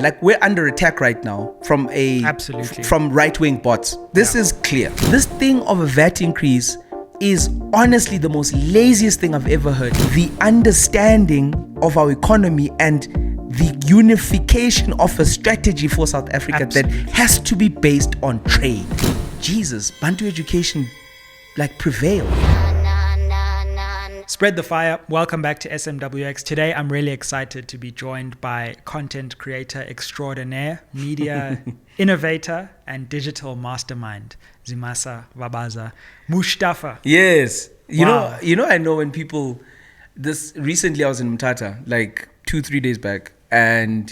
Like, we're under attack right now from right-wing bots. This is clear. This thing of a VAT increase is honestly the most laziest thing I've ever heard. The understanding of our economy and the unification of a strategy for South Africa that has to be based on trade. Jesus, Bantu education prevail. Spread the fire. Welcome back to SMWX. Today, I'm really excited to be joined by content creator extraordinaire, media innovator, and digital mastermind, Zimasa Vabaza. Mooshtaffa. Yes. You know, I know when people, recently I was in Mthatha, 2-3 days back, and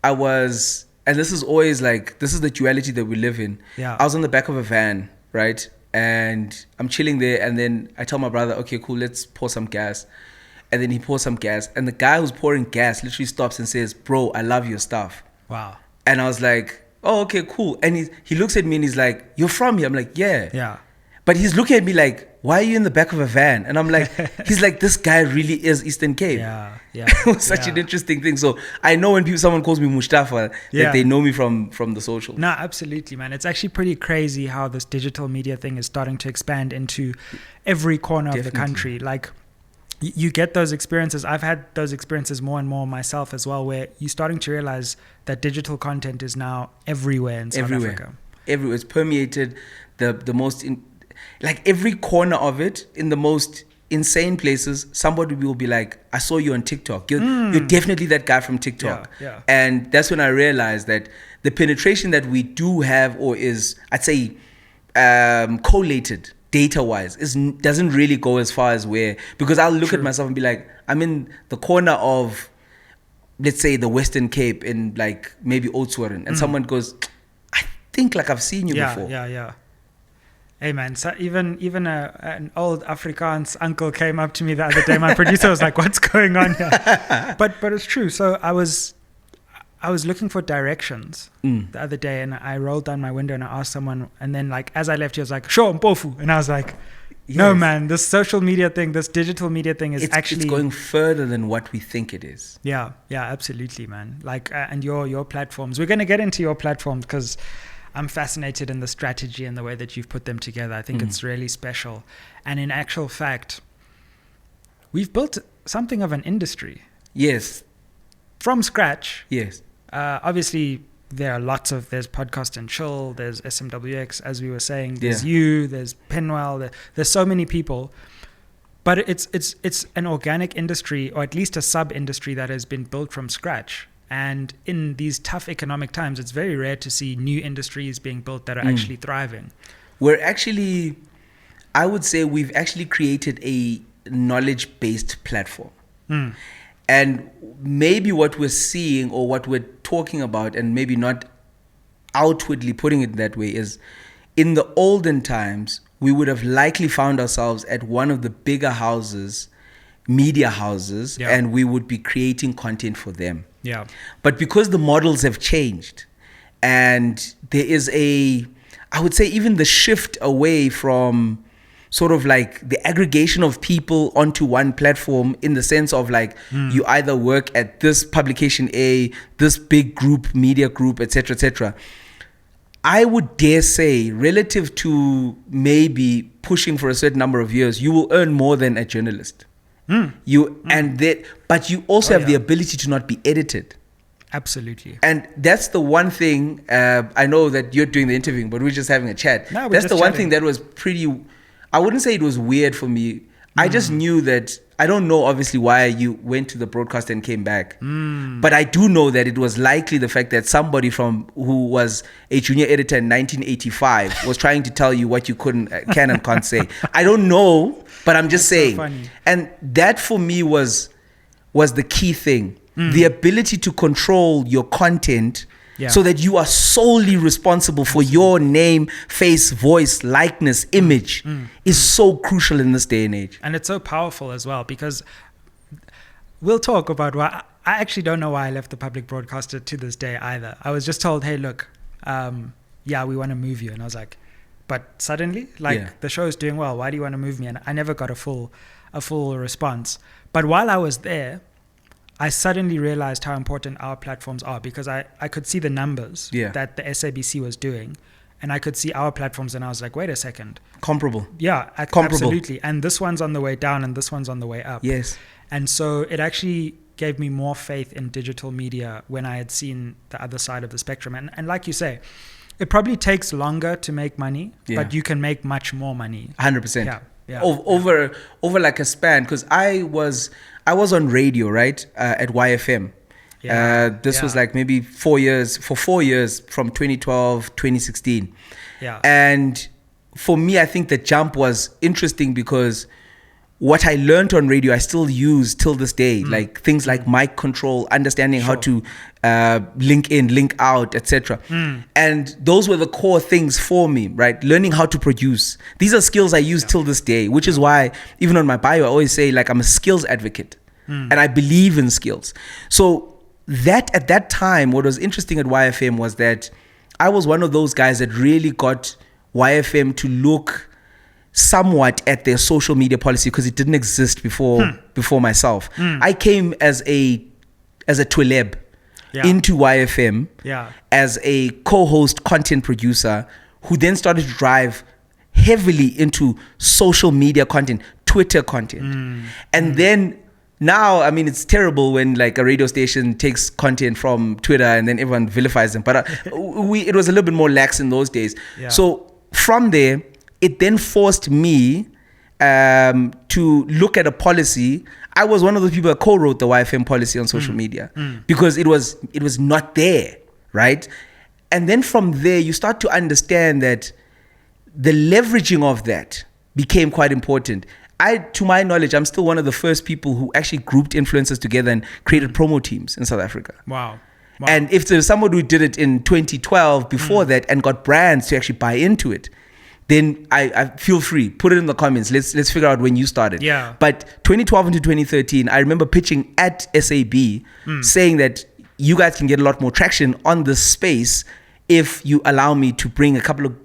this is always this is the duality that we live in. Yeah. I was on the back of a van, right? And I'm chilling there, and then I tell my brother, okay, cool, let's pour some gas. And then he pours some gas, and the guy who's pouring gas literally stops and says, bro, I love your stuff. Wow. And I was like, oh, okay, cool. And he looks at me and he's like, you're from here? I'm like, yeah. Yeah. But he's looking at me like, why are you in the back of a van? And I'm like, he's like, this guy really is Eastern Cape. Yeah. It was such an interesting thing. So I know when someone calls me Mooshtaffa, that they know me from the social. No, absolutely, man. It's actually pretty crazy how this digital media thing is starting to expand into every corner of the country. You get those experiences. I've had those experiences more and more myself as well, where you're starting to realize that digital content is now everywhere in South Africa. Everywhere. It's permeated the most... every corner of it, in the most insane places, somebody will be like, I saw you on TikTok. You're definitely that guy from TikTok. Yeah. And that's when I realized that the penetration that we do have, or is, I'd say, collated data-wise, doesn't really go as far as because I'll look at myself and be like, I'm in the corner of, let's say, the Western Cape in maybe Oratile, and someone goes, I think I've seen you before. Yeah. Hey man, so even an old Afrikaans uncle came up to me the other day. My producer was like, "What's going on here?" But it's true. So I was looking for directions the other day, and I rolled down my window and I asked someone, and then as I left, he was like, "Sure, Mpofu," and I was like, "No man, this social media thing, this digital media thing is actually it's going further than what we think it is." Yeah, absolutely, man. And your platforms. We're gonna get into your platforms because I'm fascinated in the strategy and the way that you've put them together. I think it's really special. And in actual fact, we've built something of an industry. Yes. From scratch. Yes. Obviously, there's Podcast and Chill, there's SMWX, as we were saying, there's you, there's Penwell, there's so many people. But it's an organic industry, or at least a sub-industry that has been built from scratch. And in these tough economic times, it's very rare to see new industries being built that are actually thriving. I would say we've actually created a knowledge-based platform. And maybe what we're seeing, or what we're talking about, and maybe not outwardly putting it that way, is in the olden times, we would have likely found ourselves at one of the bigger media houses, and we would be creating content for them. Yeah. But because the models have changed, and there is I would say even the shift away from sort of the aggregation of people onto one platform, in the sense of you either work at this publication A, this big group, media group, etc. I would dare say, relative to maybe pushing for a certain number of years, you will earn more than a journalist. But you also have the ability to not be edited. Absolutely. And that's the one thing, I know that you're doing the interviewing, but we're just having a chat. No, that's the one thing that was I wouldn't say it was weird for me. I just knew that, I don't know obviously why you went to the broadcast and came back. But I do know that it was likely the fact that somebody who was a junior editor in 1985 was trying to tell you what you can and can't say. I don't know, but I'm just saying. So funny. And that for me was the key thing. The ability to control your content so that you are solely responsible for your name, face, voice, likeness, image is so crucial in this day and age. And it's so powerful as well, because we'll talk about why. I actually don't know why I left the public broadcaster to this day either. I was just told, hey, look, we want to move you. And I was like, but suddenly, the show is doing well. Why do you want to move me? And I never got a full response. But while I was there, I suddenly realized how important our platforms are, because I could see the numbers that the SABC was doing, and I could see our platforms, and I was like, wait a second. Comparable. Yeah, absolutely. And this one's on the way down and this one's on the way up. Yes. And so it actually gave me more faith in digital media when I had seen the other side of the spectrum. And like you say, it probably takes longer to make money, but you can make much more money. 100%. Yeah. Over like a span, because I was on radio, right, at YFM. This was like maybe 4 years, for 4 years, from 2012, 2016. Yeah. And for me, I think the jump was interesting because what I learned on radio, I still use till this day, like things like mic control, understanding how to link in, link out, etc. And those were the core things for me, right? Learning how to produce. These are skills I use till this day, which is why even on my bio, I always say like I'm a skills advocate and I believe in skills. So that at that time, what was interesting at YFM was that I was one of those guys that really got YFM to look somewhat at their social media policy, because it didn't exist before myself. I came as a Twileb into YFM as a co-host content producer, who then started to drive heavily into social media content, Twitter content. And then now, I mean, it's terrible when like a radio station takes content from Twitter and then everyone vilifies them. But it was a little bit more lax in those days. So from there, it then forced me to look at a policy. I was one of the people that co-wrote the YFM policy on social media because it was not there, right? And then from there, you start to understand that the leveraging of that became quite important. To my knowledge, I'm still one of the first people who actually grouped influencers together and created promo teams in South Africa. Wow. And if there's someone who did it in 2012 before that and got brands to actually buy into it, then I feel free, put it in the comments. Let's figure out when you started. Yeah. But 2012 into 2013, I remember pitching at SAB saying that you guys can get a lot more traction on this space if you allow me to bring a couple of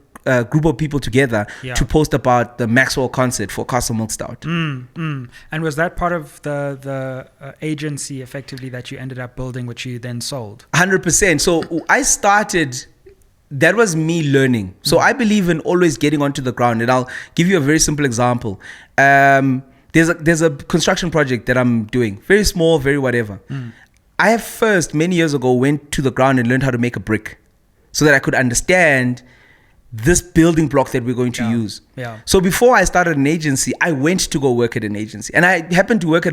group of people together to post about the Maxwell concert for Castle Milk Stout. And was that part of the agency effectively that you ended up building, which you then sold? 100%. So I started... That was me learning. So I believe in always getting onto the ground. And I'll give you a very simple example. There's a construction project that I'm doing. Very small, very whatever. I have first, many years ago, went to the ground and learned how to make a brick so that I could understand this building block that we're going to use. So before I started an agency, I went to go work at an agency. And I happened to work at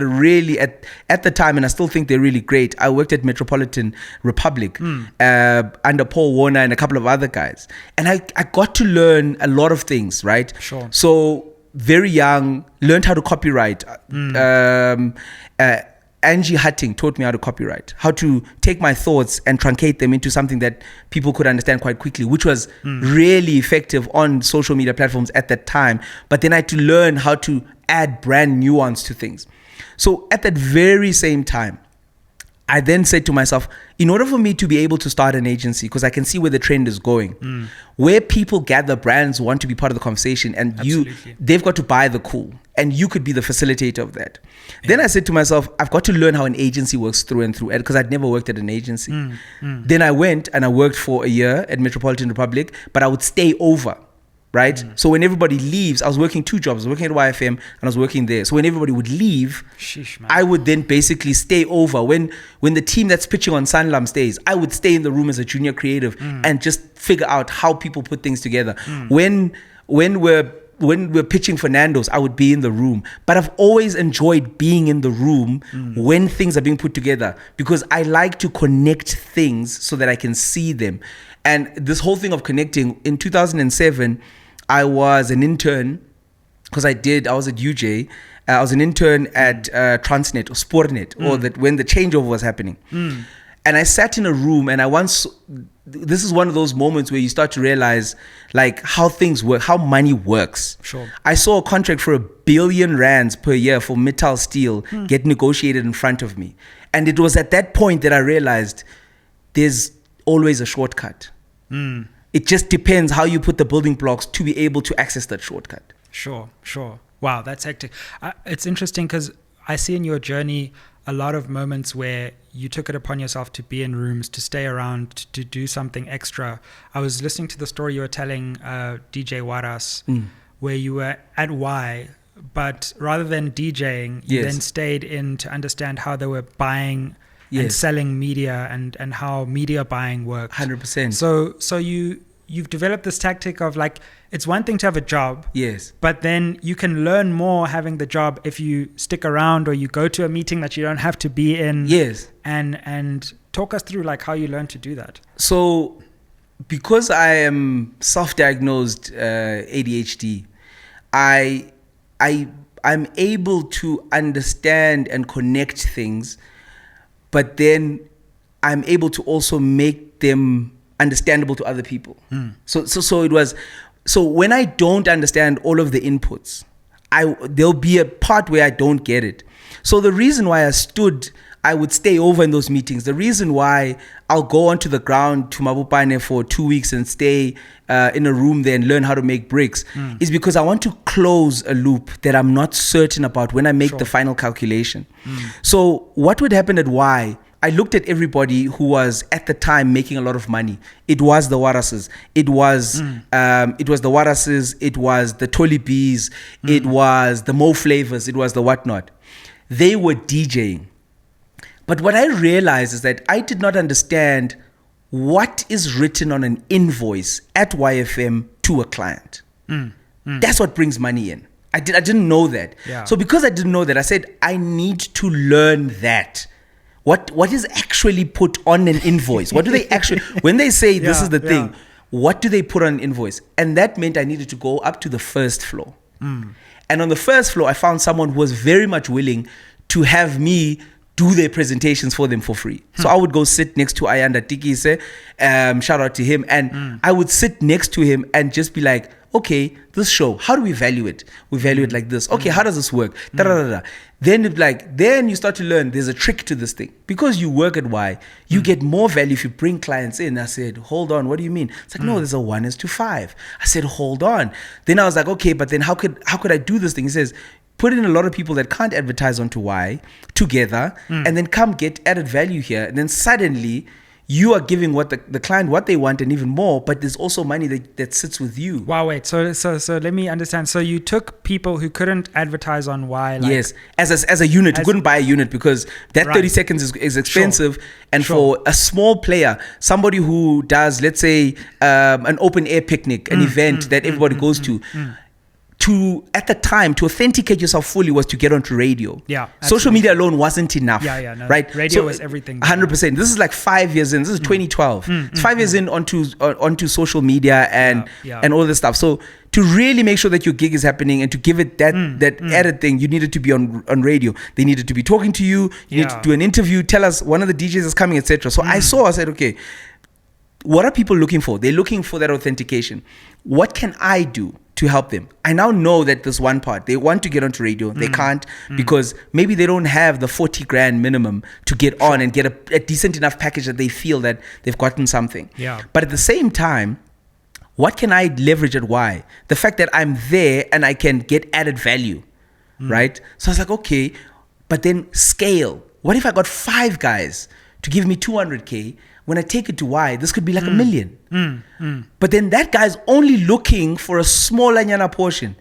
at the time, and I still think they're really great. I worked at Metropolitan Republic under Paul Warner and a couple of other guys. And I got to learn a lot of things, right? Sure. So very young, learned how to copyright. Angie Hutting taught me how to copyright, how to take my thoughts and truncate them into something that people could understand quite quickly, which was really effective on social media platforms at that time. But then I had to learn how to add brand nuance to things. So at that very same time, I then said to myself, in order for me to be able to start an agency, because I can see where the trend is going, where people gather, brands want to be part of the conversation, and they've got to buy the cool, and you could be the facilitator of that. Then I said to myself, I've got to learn how an agency works through and through, because I'd never worked at an agency. Then I went and I worked for a year at Metropolitan Republic, but I would stay over. Right? So when everybody leaves, I was working 2 jobs. I was working at YFM and I was working there. So when everybody would leave, I would then basically stay over. When the team that's pitching on Sanlam stays, I would stay in the room as a junior creative and just figure out how people put things together. When we're pitching for Nando's, I would be in the room. But I've always enjoyed being in the room when things are being put together, because I like to connect things so that I can see them. And this whole thing of connecting, in 2007, I was an intern, because I was at UJ. I was an intern at Transnet or Sportnet, or that when the changeover was happening. And I sat in a room, and this is one of those moments where you start to realize like how things work, how money works. Sure. I saw a contract for R1 billion per year for Mittal Steel get negotiated in front of me. And it was at that point that I realized there's always a shortcut. It just depends how you put the building blocks to be able to access that shortcut. Sure. Wow, that's hectic. It's interesting because I see in your journey a lot of moments where you took it upon yourself to be in rooms, to stay around, to do something extra. I was listening to the story you were telling, DJ Waras, where you were at Y, but rather than DJing, you then stayed in to understand how they were buying and selling media and how media buying worked. 100%. So you've developed this tactic of like, it's one thing to have a job, but then you can learn more having the job if you stick around or you go to a meeting that you don't have to be in. And talk us through like how you learned to do that. So because I am self-diagnosed ADHD, I'm able to understand and connect things, but then I'm able to also make them understandable to other people. So when I don't understand all of the inputs, there'll be a part where I don't get it. So the reason why I would stay over in those meetings, the reason why I'll go onto the ground to Mabopane for 2 weeks and stay in a room there and learn how to make bricks is because I want to close a loop that I'm not certain about when I make the final calculation. So what would happen at Y? I looked at everybody who was at the time making a lot of money. It was the Warases. It was the Warases. It was the Tolibis. It was the Mo Flavors. It was the whatnot. They were DJing. But what I realized is that I did not understand what is written on an invoice at YFM to a client. That's what brings money in. I didn't know that. So because I didn't know that, I said, I need to learn that. What is actually put on an invoice? What do they actually, when they say this is the thing, what do they put on an invoice? And that meant I needed to go up to the first floor. And on the first floor, I found someone who was very much willing to have me do their presentations for them for free. So I would go sit next to Ayanda Tikise, shout out to him, and I would sit next to him and just be like, okay, this show, how do we value it? We value it like this. Okay, how does this work? Then you start to learn there's a trick to this thing. Because you work at Y, you get more value if you bring clients in. I said, hold on, what do you mean? It's like, no, there's a 1:5. I said, hold on. Then I was like, okay, but then how could I do this thing? He says, put in a lot of people that can't advertise onto Y together and then come get added value here. And then suddenly you are giving what the client what they want and even more, but there's also money that sits with you. Wow, wait. So let me understand. So you took people who couldn't advertise on Y. Yes, as a unit, who couldn't buy a unit because that 30 seconds is expensive. And for a small player, somebody who does, let's say, an open air picnic, an event that everybody goes to, at the time, to authenticate yourself fully was to get onto radio. Social media alone wasn't enough. Right? Radio was everything. 100%. This is like 5 years in. This is 2012. It's 5 years in onto social media and all this stuff. So to really make sure that your gig is happening and to give it that added thing, you needed to be on radio. They needed to be talking to you. You need to do an interview. Tell us one of the DJs is coming, etc. So I said, okay, what are people looking for? They're looking for that authentication. What can I do to help them? I now know that there's one part. They want to get onto radio. They can't because maybe they don't have the 40 grand minimum to get on and get a decent enough package that they feel that they've gotten something. But at the same time, what can I leverage at Y? The fact that I'm there and I can get added value, right? So I was like, okay, but then scale. What if I got 5 guys to give me 200K? When I take it to Y, this could be like $1 million. But then that guy's only looking for a smaller nyana portion.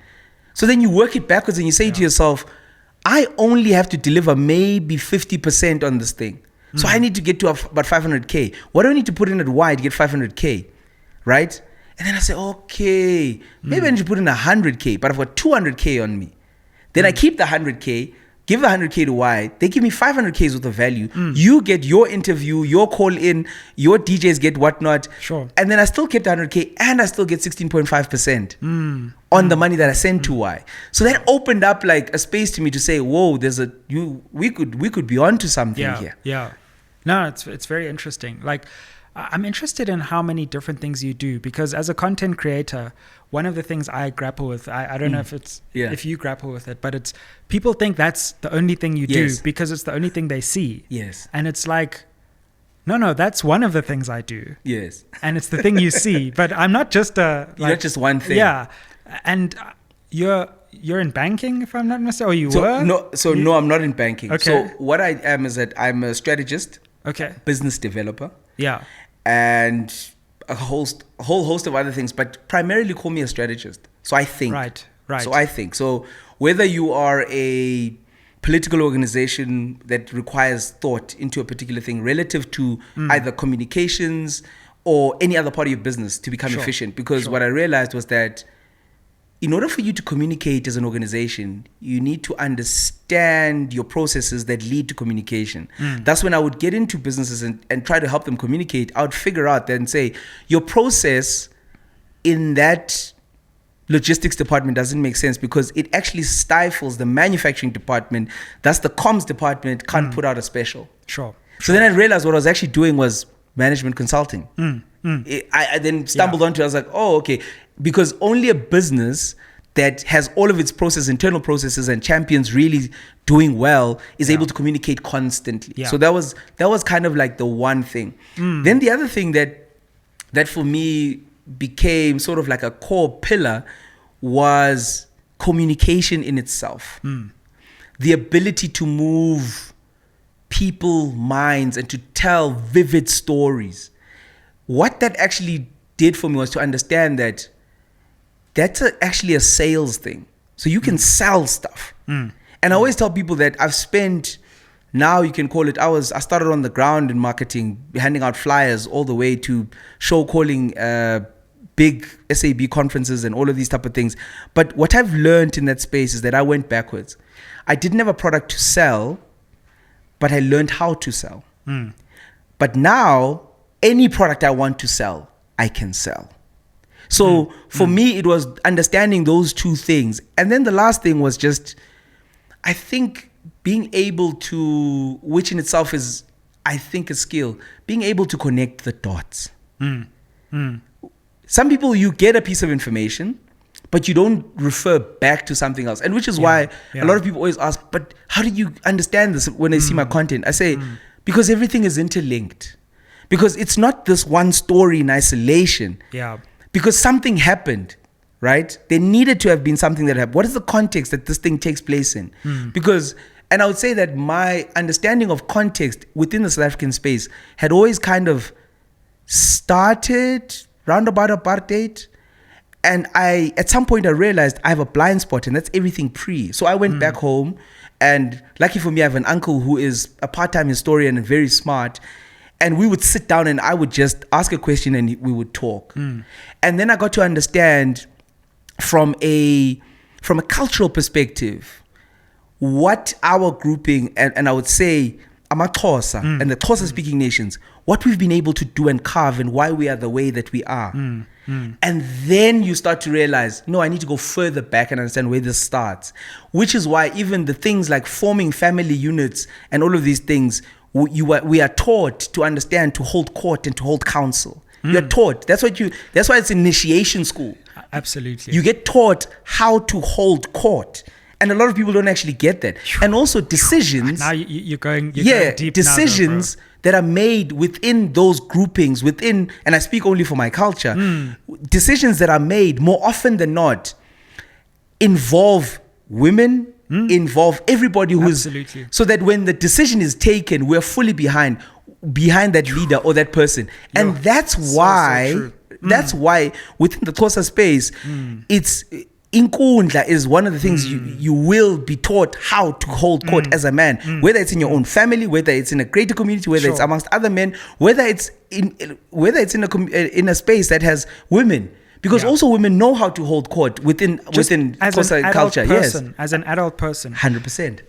So then you work it backwards and you say to yourself, I only have to deliver maybe 50% on this thing. So I need to get to about 500K. What do I need to put in at Y to get 500K? Right? And then I say, okay, maybe I need to put in 100K, but I've got 200K on me. Then I keep the 100K, give the 100K to Y, they give me 500Ks worth of value. You get your interview, your call in, your DJs get whatnot. And then I still kept 100K and I still get 16.5% on the money that I sent to Y. So that opened up like a space to me to say, whoa, we could be onto something here. No, it's very interesting. Like, I'm interested in how many different things you do, because as a content creator, one of the things I grapple with, I don't know if you grapple with it, but it's people think that's the only thing you do because it's the only thing they see. And it's like, no, that's one of the things I do. And it's the thing you see, but I'm not just you're not just one thing. And you're you're in banking, if I'm not mistaken, or you So were? no, I'm not in banking. Okay. So what I am is that I'm a strategist, Okay. business developer, Yeah. and a whole host of other things, but primarily call me a strategist. So I think. Right. So I think. So whether you are a political organization that requires thought into a particular thing relative to either communications or any other part of your business to become efficient. Because what I realized was that in order for you to communicate as an organization, you need to understand your processes that lead to communication. That's when I would get into businesses and try to help them communicate. I would figure out and say, your process in that logistics department doesn't make sense because it actually stifles the manufacturing department. Thus the comms department can't put out a special. Sure. So then I realized what I was actually doing was management consulting. I then stumbled onto it. I was like, oh, okay. Because only a business that has all of its internal processes and champions really doing well is able to communicate constantly. Yeah. So that was kind of like the one thing. Then the other thing that for me became sort of like a core pillar was communication in itself. The ability to move people's minds and to tell vivid stories. What that actually did for me was to understand that that's actually a sales thing. So you can sell stuff. And I always tell people that I've spent, now you can call it, I started on the ground in marketing, handing out flyers all the way to show calling big SAB conferences and all of these type of things. But what I've learned in that space is that I went backwards. I didn't have a product to sell, but I learned how to sell. But now, any product I want to sell, I can sell. So for me, it was understanding those two things. And then the last thing was just, I think being able to, which in itself is, I think, a skill, being able to connect the dots. Some people, you get a piece of information, but you don't refer back to something else. And which is why a lot of people always ask, but how do you understand this when they see my content? I say, because everything is interlinked. Because it's not this one story in isolation. Yeah. Because something happened, right? There needed to have been something that happened. What is the context that this thing takes place in? Because, and I would say that my understanding of context within the South African space had always kind of started round about apartheid. And at some point I realized I have a blind spot, and that's everything pre. So I went back home, and lucky for me, I have an uncle who is a part-time historian and very smart. And we would sit down and I would just ask a question and we would talk. And then I got to understand from a cultural perspective what our grouping, and I would say Xhosa and the Xhosa speaking nations, what we've been able to do and carve and why we are the way that we are. And then you start to realize, no, I need to go further back and understand where this starts. Which is why even the things like forming family units and all of these things, we are taught to understand, to hold court and to hold counsel. You're taught. That's why it's initiation school. Absolutely. You get taught how to hold court. And a lot of people don't actually get that. And also decisions. Now you're going deep decisions now, that are made within those groupings, and I speak only for my culture, decisions that are made more often than not involve women, involve everybody who's, absolutely. So that when the decision is taken, we're fully behind that leader or that person. And that's why within the Xhosa space, it's inkundla is one of the things you will be taught how to hold court as a man, whether it's in your own family, whether it's in a greater community, whether it's amongst other men, whether it's in a space that has women. Because also women know how to hold court within Xhosa culture. As an adult person. 100%.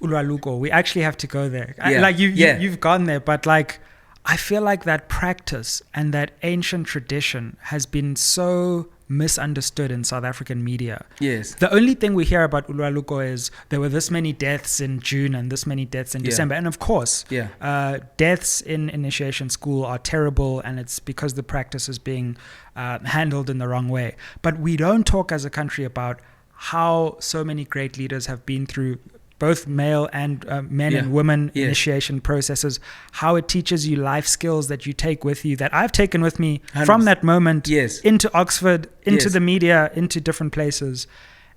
Ulaluko, we actually have to go there. You've gone there, but like, I feel like that practice and that ancient tradition has been so misunderstood in South African media. Yes. The only thing we hear about Ulaluko is there were this many deaths in June and this many deaths in December. And of course, deaths in initiation school are terrible, and it's because the practice is being handled in the wrong way. But we don't talk as a country about how so many great leaders have been through both male and men and women initiation processes, how it teaches you life skills that you take with you, that I've taken with me 100%. From that moment into Oxford, into the media, into different places.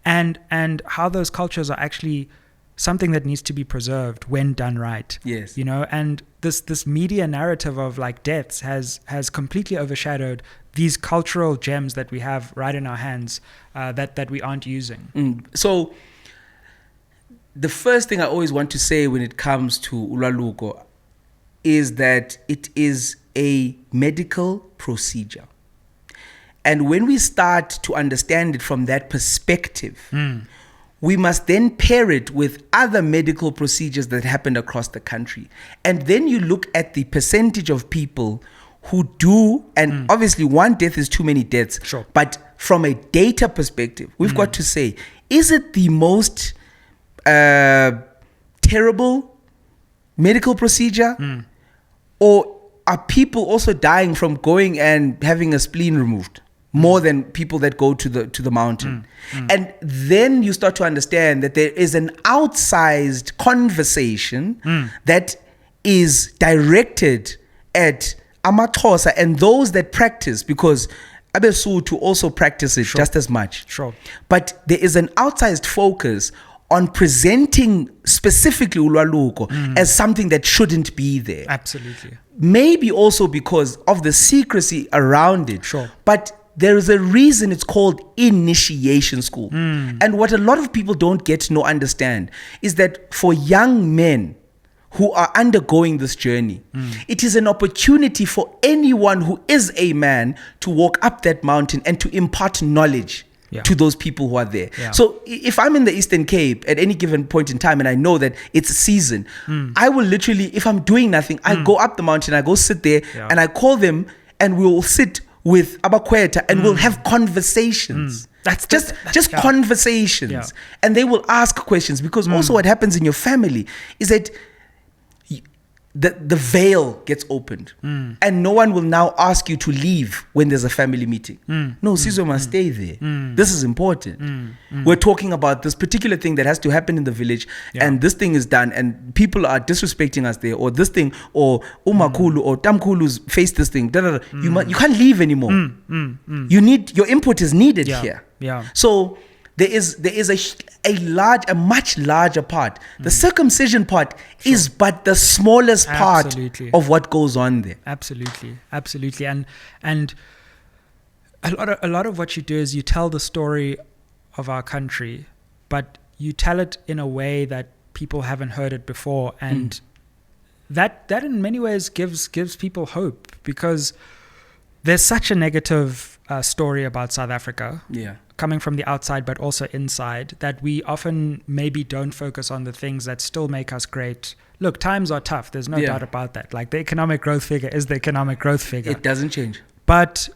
and how those cultures are actually something that needs to be preserved when done right. Yes. And this media narrative of like deaths has completely overshadowed these cultural gems that we have right in our hands that we aren't using. So the first thing I always want to say when it comes to ulwaluko is that it is a medical procedure. And when we start to understand it from that perspective, we must then pair it with other medical procedures that happened across the country. And then you look at the percentage of people who do, and obviously one death is too many deaths. Sure. But from a data perspective, we've got to say, is it the most terrible medical procedure? Or are people also dying from going and having a spleen removed more than people that go to the mountain? And then you start to understand that there is an outsized conversation that is directed at amaXhosa and those that practice, because abeSuthu also practice it just as much. Sure. But there is an outsized focus on presenting specifically ulwaluko as something that shouldn't be there. Absolutely. Maybe also because of the secrecy around it. Sure. But there is a reason it's called initiation school. And what a lot of people don't get nor understand is that for young men who are undergoing this journey, it is an opportunity for anyone who is a man to walk up that mountain and to impart knowledge to those people who are there. So if I'm in the Eastern Cape at any given point in time and I know that it's a season, I will literally, if I'm doing nothing, I go up the mountain, I go sit there and I call them and we will sit with abakwetha and we'll have conversations. That's just conversations. And they will ask questions, because also what happens in your family is that the veil gets opened and no one will now ask you to leave when there's a family meeting. No, Sizwe must stay there. This is important. We're talking about this particular thing that has to happen in the village, and this thing is done and people are disrespecting us there, or this thing, or umakhulu or tamkhulu's face this thing. You can't leave anymore. You need, your input is needed here. So there is a much larger part. The circumcision part is but the smallest part of what goes on there. Absolutely. And a lot of what you do is you tell the story of our country, but you tell it in a way that people haven't heard it before, and that in many ways gives people hope, because there's such a negative story about South Africa. Coming from the outside but also inside, that we often maybe don't focus on the things that still make us great. Look, times are tough, there's no doubt about that. Like, the economic growth figure is the economic growth figure. It doesn't change. But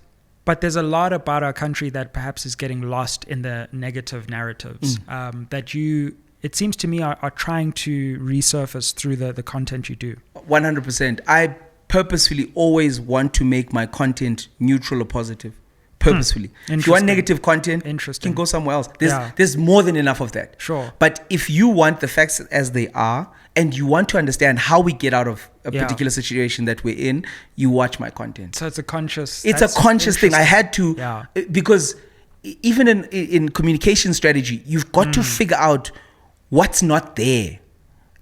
there's a lot about our country that perhaps is getting lost in the negative narratives that you, it seems to me, are trying to resurface through the content you do. 100%. I purposefully always want to make my content neutral or positive. Purposefully. If you want negative content, you can go somewhere else. There's more than enough of that. Sure. But if you want the facts as they are, and you want to understand how we get out of a particular situation that we're in, you watch my content. So it's a conscious thing. I had to, because even in communication strategy, you've got to figure out what's not there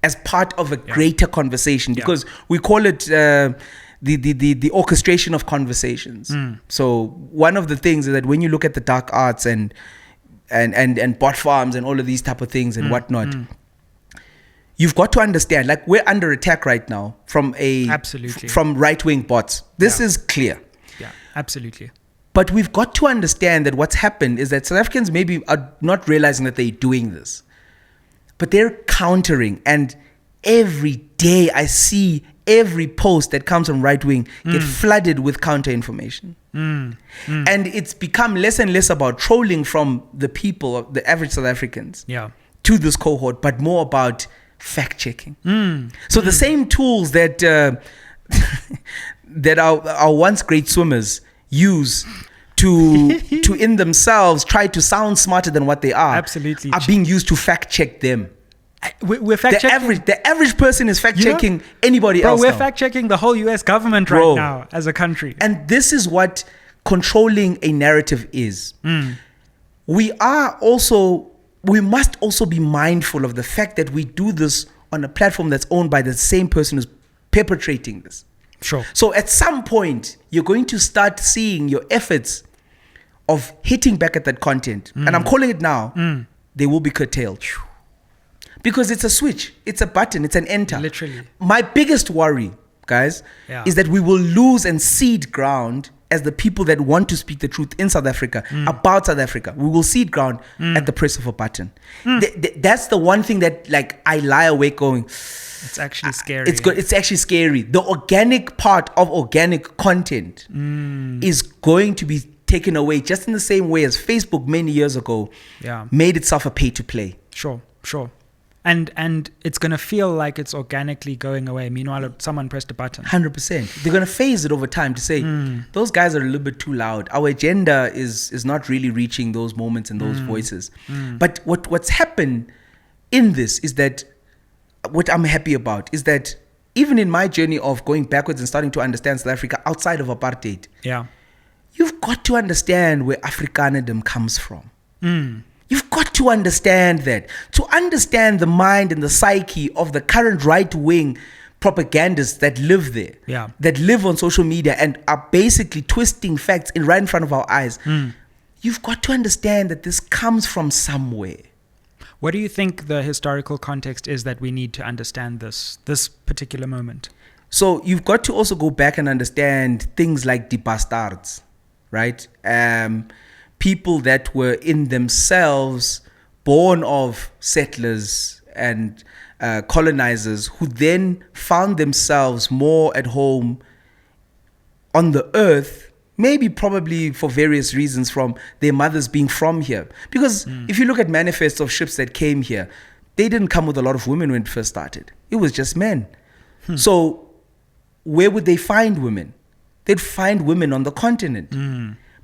as part of a greater conversation, because we call it the orchestration of conversations. So one of the things is that when you look at the dark arts and bot farms and all of these type of things and whatnot, you've got to understand, like, we're under attack right now from right-wing bots. This is clear. Absolutely. But we've got to understand that what's happened is that South Africans maybe are not realizing that they're doing this, but they're countering. And every day I see every post that comes from right wing get flooded with counter information. And it's become less and less about trolling from the people, the average South Africans, to this cohort, but more about fact checking. So the same tools that that our once great swimmers use to in themselves try to sound smarter than what they are, are being used to fact check them. We're fact checking. The average person is fact checking anybody else. We're fact checking the whole US government right now as a country. And this is what controlling a narrative is. We are also we must also be mindful of the fact that we do this on a platform that's owned by the same person who's perpetrating this. Sure. So at some point, you're going to start seeing your efforts of hitting back at that content, and I'm calling it now, they will be curtailed. Because it's a switch, it's a button, it's an enter. Literally. My biggest worry, guys, is that we will lose and cede ground as the people that want to speak the truth in South Africa, about South Africa. We will cede ground at the press of a button. That's the one thing that, like, I lie awake going, it's actually scary. It's good. It's actually scary. The organic part of organic content is going to be taken away, just in the same way as Facebook many years ago made itself a pay to play. Sure. And it's going to feel like it's organically going away. Meanwhile, someone pressed a button. 100%. They're going to phase it over time to say, those guys are a little bit too loud. Our agenda is not really reaching those moments and those voices. But what's happened in this is that, what I'm happy about is that even in my journey of going backwards and starting to understand South Africa outside of apartheid, you've got to understand where Afrikanerdom comes from. You've got to understand that. To understand the mind and the psyche of the current right-wing propagandists that live there, that live on social media and are basically twisting facts right in front of our eyes, you've got to understand that this comes from somewhere. What do you think the historical context is that we need to understand this particular moment? So you've got to also go back and understand things like the bastards, right? People that were in themselves born of settlers and colonizers who then found themselves more at home on the earth, maybe probably for various reasons from their mothers being from here. Because if you look at manifests of ships that came here, they didn't come with a lot of women when it first started. It was just men. So where would they find women? They'd find women on the continent.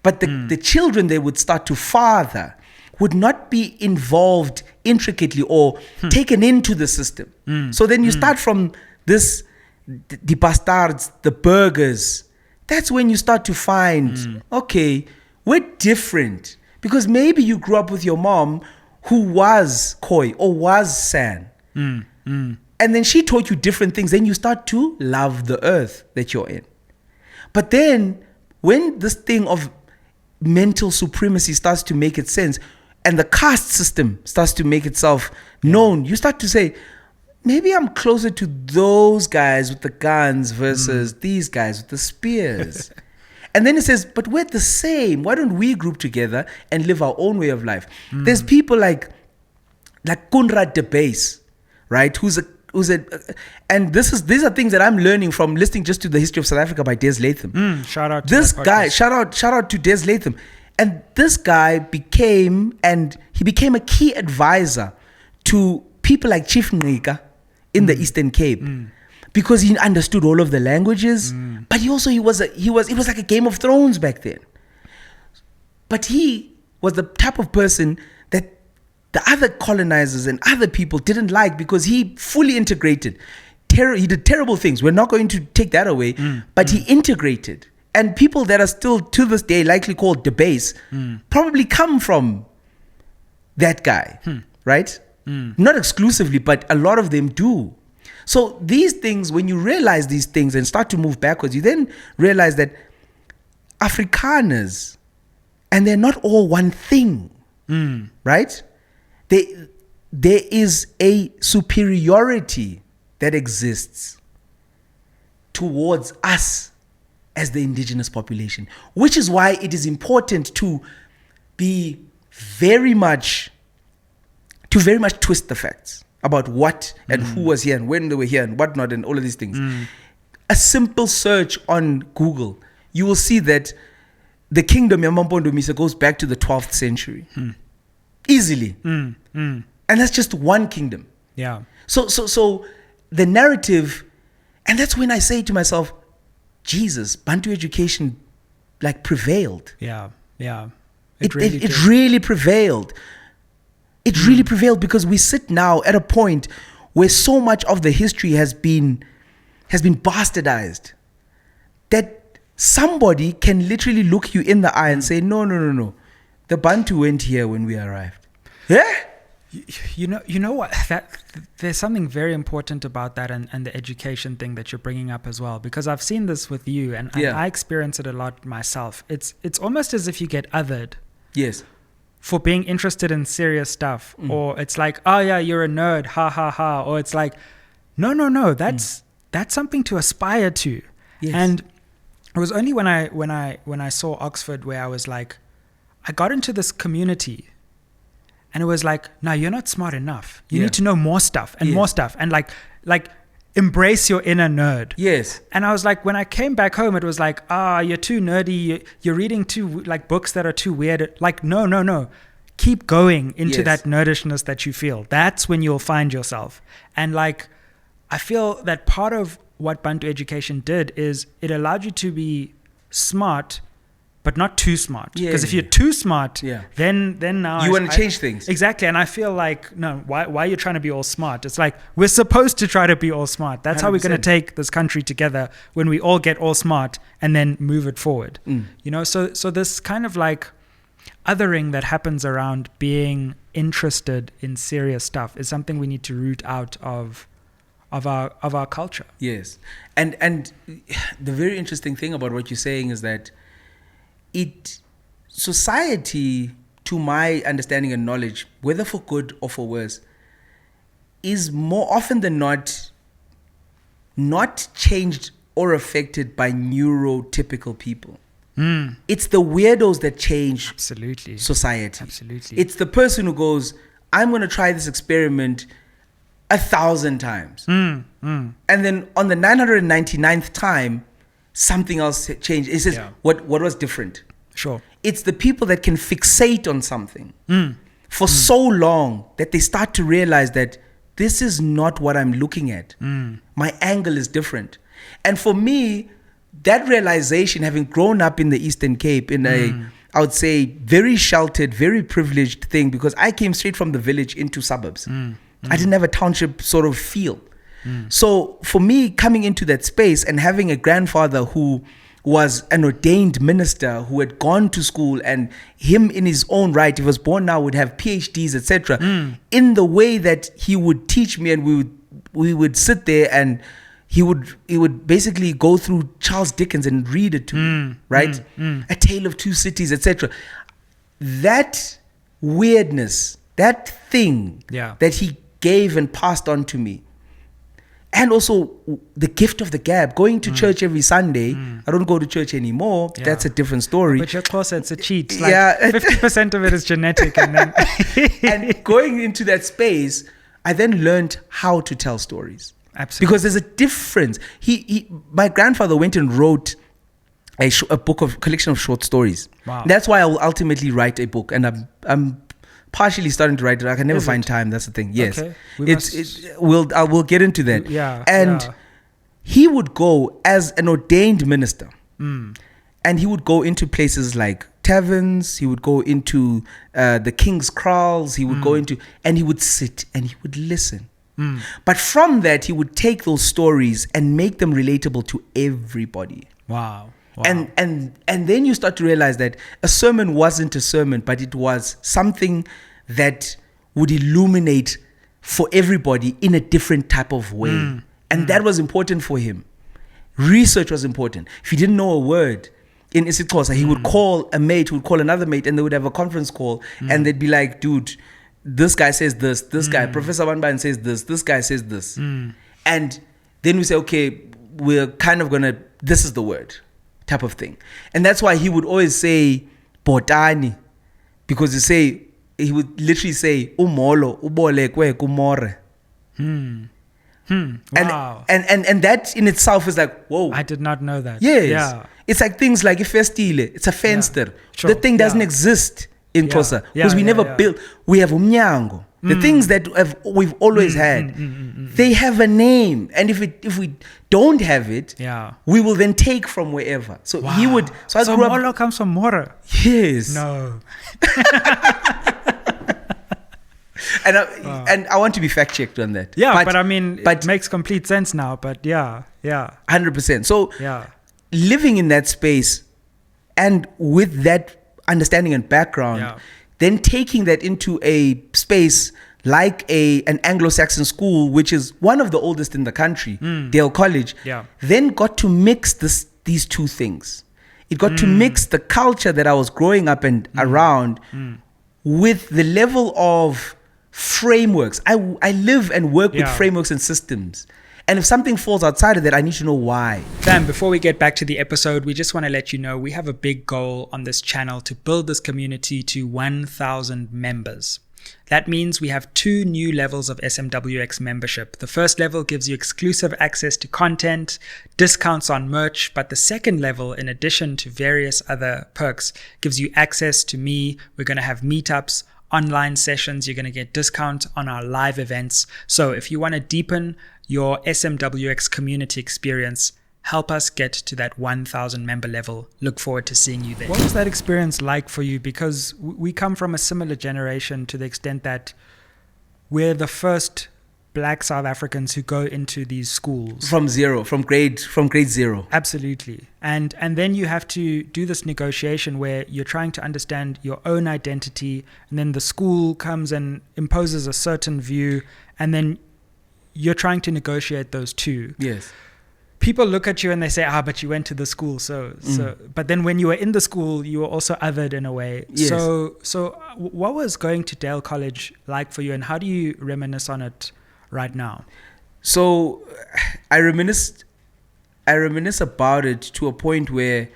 But the children they would start to father would not be involved intricately or taken into the system. So then you start from this, the bastards, the burghers. That's when you start to find, okay, we're different. Because maybe you grew up with your mom who was Khoi or was San. And then she taught you different things. Then you start to love the earth that you're in. But then when this thing of mental supremacy starts to make its sense and the caste system starts to make itself known, you start to say, maybe I'm closer to those guys with the guns versus these guys with the spears. And then it says, but we're the same. Why don't we group together and live our own way of life? There's people like Conrad de Base, right? And these are things that I'm learning from listening just to the history of South Africa by Des Latham. Shout out to this guy. Shout out to Des Latham. And this guy became a key advisor to people like Chief Nika in the Eastern Cape, because he understood all of the languages. But it was like a Game of Thrones back then. But he was the type of person that the other colonizers and other people didn't like, because he fully integrated. He did terrible things. We're not going to take that away, but he integrated. And people that are still to this day likely called the base probably come from that guy, right? Not exclusively, but a lot of them do. So these things, when you realize these things and start to move backwards, you then realize that Afrikaners, and they're not all one thing, right? There is a superiority that exists towards us as the indigenous population, which is why it is important to be very much twist the facts about what and who was here and when they were here and whatnot and all of these things. A simple search on Google, you will see that the kingdom Yamampondomisa goes back to the 12th century. Easily. And that's just one kingdom. Yeah. So the narrative, and that's when I say to myself, Jesus, Bantu education prevailed. Yeah. It really prevailed. It really prevailed, because we sit now at a point where so much of the history has been bastardized that somebody can literally look you in the eye and say, no. The Bantu went here when we arrived. Yeah? You know what? There's something very important about that and the education thing that you're bringing up as well, because I've seen this with you and I experience it a lot myself. It's almost as if you get othered. Yes. For being interested in serious stuff, or it's like, oh yeah, you're a nerd, ha ha ha, or it's like, no, that's something to aspire to. Yes. And it was only when I saw Oxford where I was like, I got into this community. And it was like, no, you're not smart enough. You need to know more stuff and more stuff. And like embrace your inner nerd. Yes. And I was like, when I came back home, it was like, you're too nerdy. You're reading too, like, books that are too weird. Like, no. Keep going into that nerdishness that you feel. That's when you'll find yourself. And like, I feel that part of what Bantu education did is it allowed you to be smart, but not too smart. Because if you're too smart, then now you want to change things. Exactly. And I feel like, no, why are you trying to be all smart? It's like, we're supposed to try to be all smart. That's 100%. How we're going to take this country together, when we all get all smart and then move it forward. You know, so this kind of like othering that happens around being interested in serious stuff is something we need to root out of our culture. Yes. And the very interesting thing about what you're saying is that society, to my understanding and knowledge, whether for good or for worse, is more often than not changed or affected by neurotypical people. It's the weirdos that change society. Absolutely. It's the person who goes, I'm going to try this experiment 1,000 times. And then on the 999th time, something else changed. It says, what was different? Sure. It's the people that can fixate on something for so long that they start to realize that this is not what I'm looking at. My angle is different. And for me, that realization, having grown up in the Eastern Cape in I would say, very sheltered, very privileged thing, because I came straight from the village into suburbs. I didn't have a township sort of feel. So for me, coming into that space and having a grandfather who was an ordained minister, who had gone to school, and him in his own right, he was born now, would have PhDs, etc. In the way that he would teach me, and we would sit there and he would basically go through Charles Dickens and read it to me, right? A Tale of Two Cities, etc. That weirdness, that thing that he gave and passed on to me, and also the gift of the gab, going to church every Sunday. I don't go to church anymore. That's a different story. But your Xhosa, it's a cheat. Like 50% of it is genetic. And then and going into that space, I then learned how to tell stories. Absolutely. Because there's a difference. My grandfather went and wrote a collection of short stories. Wow. That's why I will ultimately write a book. And I'm partially starting to write it. I can never find time. That's the thing. Yes. Okay. We'll get into that. Yeah. And he would go as an ordained minister. And he would go into places like taverns. He would go into the King's Kraals. He would go into, and he would sit and he would listen. But from that, he would take those stories and make them relatable to everybody. Wow. And then you start to realize that a sermon wasn't a sermon, but it was something that would illuminate for everybody in a different type of way. And that was important for him. Research was important. If he didn't know a word in isiXhosa, he would call a mate, who would call another mate, and they would have a conference call, and they'd be like, dude, this guy says this guy, Professor Banban says this guy says this. And then we say, okay, we're kind of gonna, this is the word type of thing. And that's why he would always say botani, because he would literally say umolo ubolekwe kumore. Wow. And that in itself is like, whoa. I did not know that. Yes. Yeah. It's like things like ifestile, it's a fenster. Yeah. Sure. The thing doesn't exist in Xhosa because we never built. We have umnyango. The things that we've always had, they have a name, and if we don't have it, we will then take from wherever. So he would. So I grew up. Molo comes from Mora. Yes. No. And I want to be fact checked on that. Yeah, but I mean, it makes complete sense now. But 100%. So living in that space, and with that understanding and background, then taking that into a space like an Anglo-Saxon school, which is one of the oldest in the country, Dale College, then got to mix these two things. It got to mix the culture that I was growing up and around with the level of frameworks. I live and work with frameworks and systems. And if something falls outside of that, I need to know why. Fam, before we get back to the episode, we just want to let you know we have a big goal on this channel to build this community to 1,000 members. That means we have 2 new levels of SMWX membership. The first level gives you exclusive access to content, discounts on merch, but the second level, in addition to various other perks, gives you access to me. We're going to have meetups, online sessions. You're going to get discount on our live events. So if you want to deepen your SMWX community experience, help us get to that 1,000 member level. Look forward to seeing you there. What was that experience like for you? Because we come from a similar generation to the extent that we're the first Black South Africans who go into these schools. From grade 0. Absolutely. And then you have to do this negotiation where you're trying to understand your own identity, and then the school comes and imposes a certain view, and then you're trying to negotiate those two. Yes. People look at you and they say, but you went to the school. So, but then when you were in the school, you were also othered in a way. Yes. So what was going to Dale College like for you, and how do you reminisce on it right now? So I reminisce about it to a point where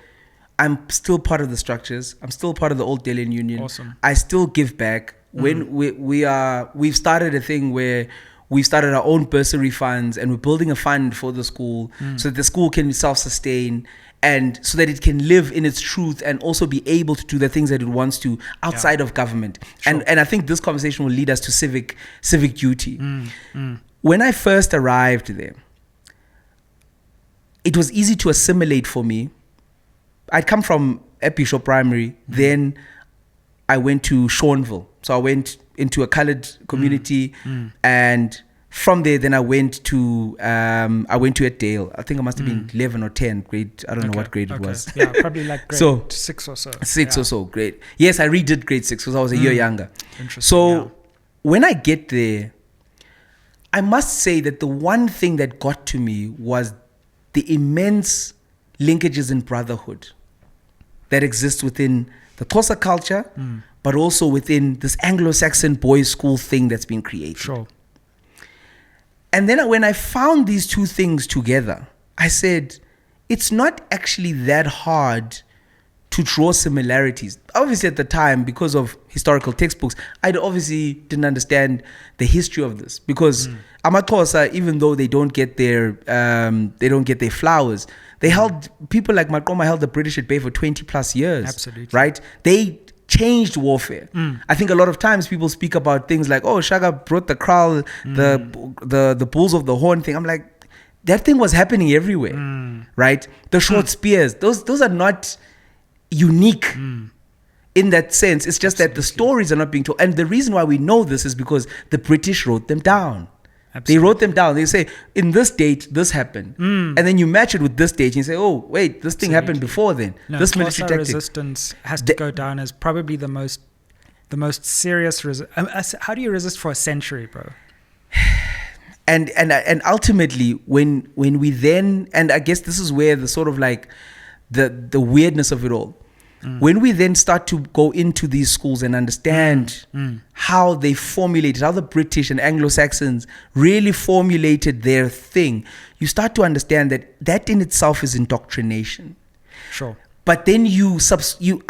I'm still part of the structures. I'm still part of the old Delian Union. Awesome. I still give back. When we've started a thing where we've started our own bursary funds, and we're building a fund for the school so that the school can self-sustain, and so that it can live in its truth and also be able to do the things that it wants to outside of government. Sure. And I think this conversation will lead us to civic duty. When I first arrived there, it was easy to assimilate for me. I'd come from Episho Primary, then I went to Shornville. So I went into a colored community, and from there, then I went to at Dale. I think I must have been 11 or 10 grade. I don't know what grade it was. Yeah, probably like grade 6 or so. 6 or so, great. Yes, I redid grade 6 because I was a year younger. Interesting. So when I get there, I must say that the one thing that got to me was the immense linkages in brotherhood that exists within the Xhosa culture, but also within this Anglo-Saxon boys' school thing that's been created. Sure. And then when I found these two things together, I said, it's not actually that hard to draw similarities. Obviously at the time, because of historical textbooks, I obviously didn't understand the history of this, because amaXhosa, even though they don't get their flowers, they held, people like Maqoma held the British at bay for 20 plus years. Absolutely. Right? They changed warfare. I think a lot of times people speak about things like, oh, Shaka brought the kraal, the bulls of the horn thing. I'm like, that thing was happening everywhere, right? The short spears, those are not unique in that sense. It's just that the stories are not being told. And the reason why we know this is because the British wrote them down. Absolutely. They wrote them down. They say, in this date, this happened. And then you match it with this date and you say, oh, wait, this thing happened before then. No, this military tactic. Resistance has to go down as probably the most serious how do you resist for a century, bro? And ultimately, when we then, and I guess this is where the sort of like the weirdness of it all, when we then start to go into these schools and understand how they formulated, how the British and Anglo-Saxons really formulated their thing, you start to understand that in itself is indoctrination. Sure. But then you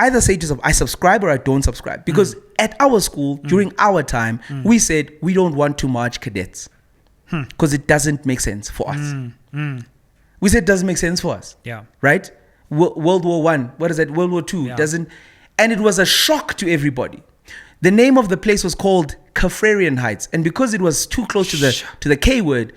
either say to yourself, I subscribe or I don't subscribe. Because at our school, during our time, we said we don't want to march cadets because it doesn't make sense for us. We said it doesn't make sense for us. Yeah. Right? World War I, what is that? World War II doesn't, and it was a shock to everybody. The name of the place was called Kafrarian Heights, and because it was too close to the K word,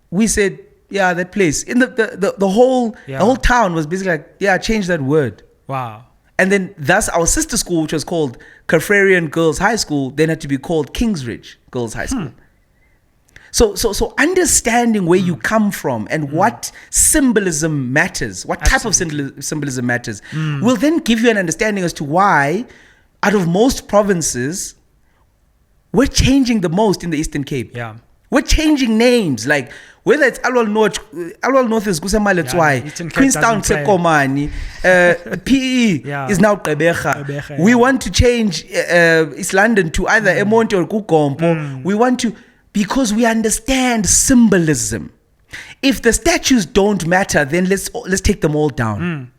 we said, yeah, that place. In the whole town was basically like, yeah, change that word. Wow. And then thus our sister school, which was called Kafrarian Girls High School, then had to be called Kingsridge Girls High School. So understanding where you come from and what symbolism matters, what type of symbolism matters, will then give you an understanding as to why, out of most provinces, we're changing the most in the Eastern Cape. Yeah. We're changing names, like whether it's Alwal North is Kusamaletswai, Queenstown Sekomani, PE is now Gqeberha. We want to change East London to either Emonti or Kukompo. We want to, because we understand symbolism. If the statues don't matter, then let's take them all down.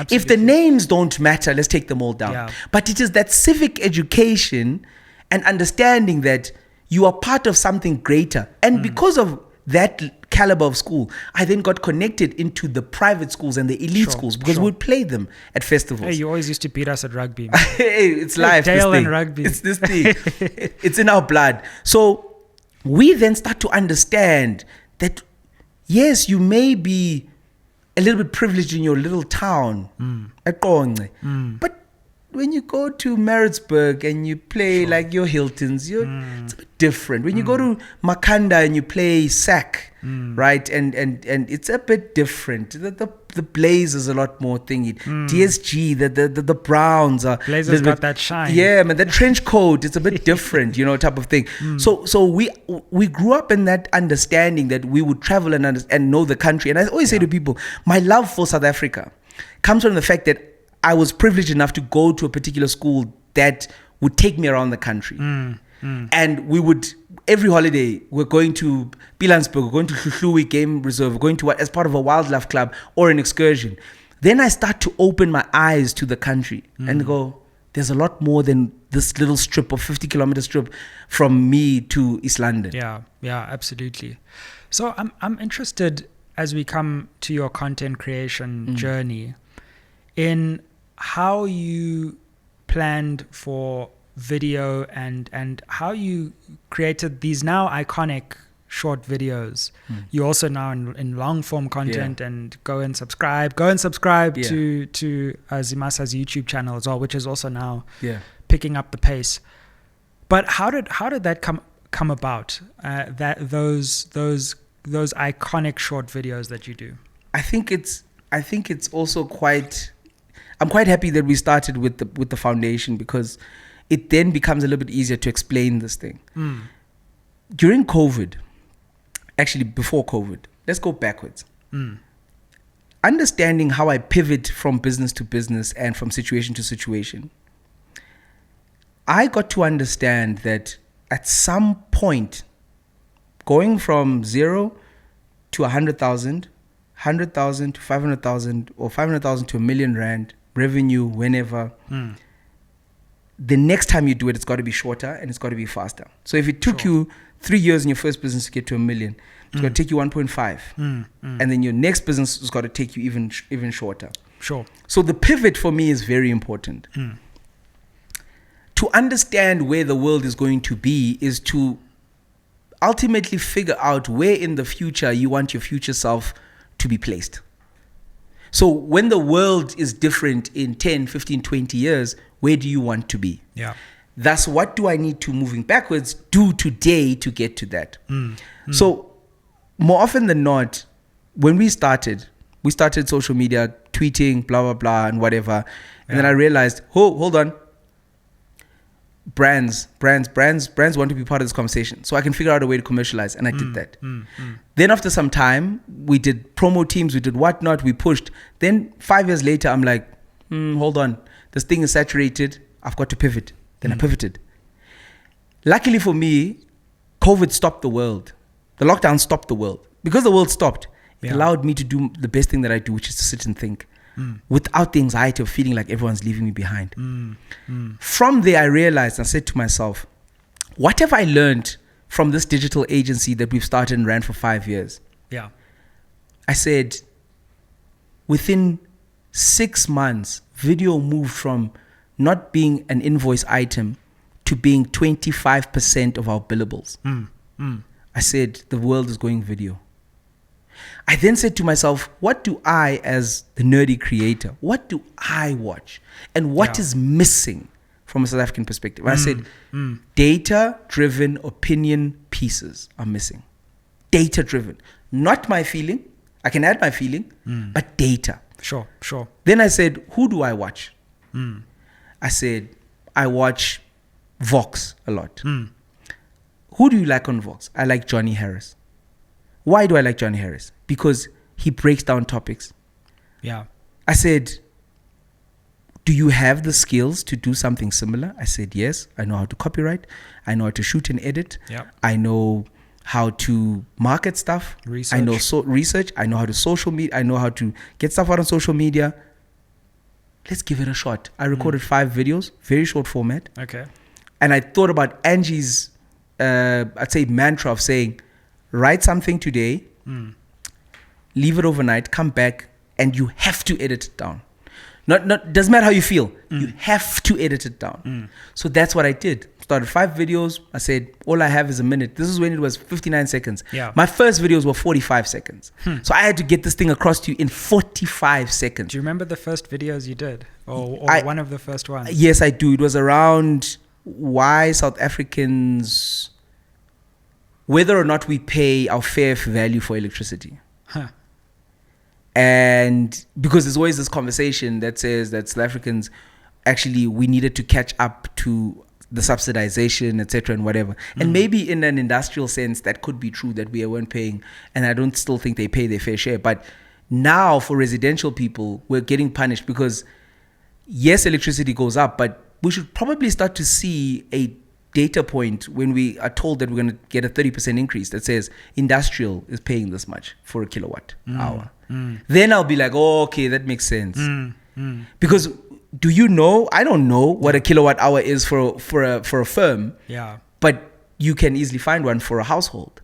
If the names don't matter, let's take them all down. Yeah. But it is that civic education and understanding that you are part of something greater. And because of that caliber of school, I then got connected into the private schools and the elite schools, because we would play them at festivals. Hey, you always used to beat us at rugby. Hey, it's life. Dale and rugby. It's this thing. It's in our blood. So we then start to understand that, yes, you may be a little bit privileged in your little town at Qonce, but when you go to Maritzburg and you play like your Hiltons, it's a bit different. When you go to Makanda and you play sack, right, and it's a bit different. The Blaze is a lot more thingy. DSG, the Browns are. Blazers got that shine. Yeah, man, the trench coat, it's a bit different, type of thing. So we grew up in that understanding that we would travel and know the country. And I always say to people, my love for South Africa comes from the fact that I was privileged enough to go to a particular school that would take me around the country. And we would, every holiday, we're going to Pilansburg, we're going to Hluhluwe Game Reserve, we're going to as part of a wildlife club or an excursion. Then I start to open my eyes to the country and go, there's a lot more than this little strip of 50-kilometer strip from me to East London. Yeah, absolutely. So I'm interested, as we come to your content creation journey, in how you planned for video and how you created these now iconic short videos. You're also now in long form content, and go and subscribe to Zimasa's YouTube channel as well, which is also now picking up the pace. But how did that come about? Those iconic short videos that you do. I think it's also quite. I'm quite happy that we started with the foundation, because it then becomes a little bit easier to explain this thing. During COVID, actually before COVID, let's go backwards. Understanding how I pivot from business to business and from situation to situation, I got to understand that at some point, going from 0 to 100,000, 100,000 to 500,000, or 500,000 to R1,000,000 revenue, whenever, the next time you do it, it's got to be shorter and it's got to be faster. So if it took you 3 years in your first business to get to R1,000,000, it's got to take you 1.5. And then your next business has got to take you even shorter. Sure. So the pivot for me is very important. To understand where the world is going to be is to ultimately figure out where in the future you want your future self to be placed. So when the world is different in 10, 15, 20 years, where do you want to be? Yeah. Thus, what do I need to, moving backwards, do today to get to that? So more often than not, when we started social media, tweeting, blah, blah, blah, and whatever. And then I realized, hold on. Brands want to be part of this conversation. So I can figure out a way to commercialize. And I did that. Then after some time, we did promo teams, we did whatnot, we pushed. Then 5 years later, I'm like, hold on. This thing is saturated. I've got to pivot. Then I pivoted. Luckily for me, COVID stopped the world. The lockdown stopped the world. Because the world stopped, it allowed me to do the best thing that I do, which is to sit and think. Without the anxiety of feeling like everyone's leaving me behind. From there, I realized, I said to myself, what have I learned from this digital agency that we've started and ran for 5 years? I said, within 6 months, video moved from not being an invoice item to being 25% of our billables. I said, the world is going video. I then said to myself, what do I, as the nerdy creator, what do I watch? And what is missing from a South African perspective? I said, data-driven opinion pieces are missing. Data-driven. Not my feeling. I can add my feeling, but data. Sure. Then I said, who do I watch? I said, I watch Vox a lot. Who do you like on Vox? I like Johnny Harris. Why do I like Johnny Harris? Because he breaks down topics. Yeah. I said, do you have the skills to do something similar? I said, yes. I know how to copyright. I know how to shoot and edit. Yep. I know how to market stuff. Research. I know research. I know how to social media. I know how to get stuff out on social media. Let's give it a shot. I recorded 5 videos, very short format. Okay. And I thought about Angie's, I'd say, mantra of saying, write something today, leave it overnight, come back, and you have to edit it down. Doesn't matter how you feel. You have to edit it down. So that's what I did. Started 5 videos. I said, all I have is a minute. This is when it was 59 seconds. Yeah. My first videos were 45 seconds. So I had to get this thing across to you in 45 seconds. Do you remember the first videos you did? Or one of the first ones? Yes, I do. It was around why South Africans, whether or not we pay our fair value for electricity. Huh. And because there's always this conversation that says that South Africans, actually, we needed to catch up to the subsidization, etc., and whatever. And maybe in an industrial sense, that could be true, that we weren't paying. And I don't still think they pay their fair share. But now for residential people, we're getting punished because, yes, electricity goes up, but we should probably start to see a data point when we are told that we're going to get a 30% increase that says industrial is paying this much for a kilowatt hour. Then I'll be like, oh, okay, that makes sense. Because do you know? I don't know what a kilowatt hour is for a firm. Yeah. But you can easily find one for a household.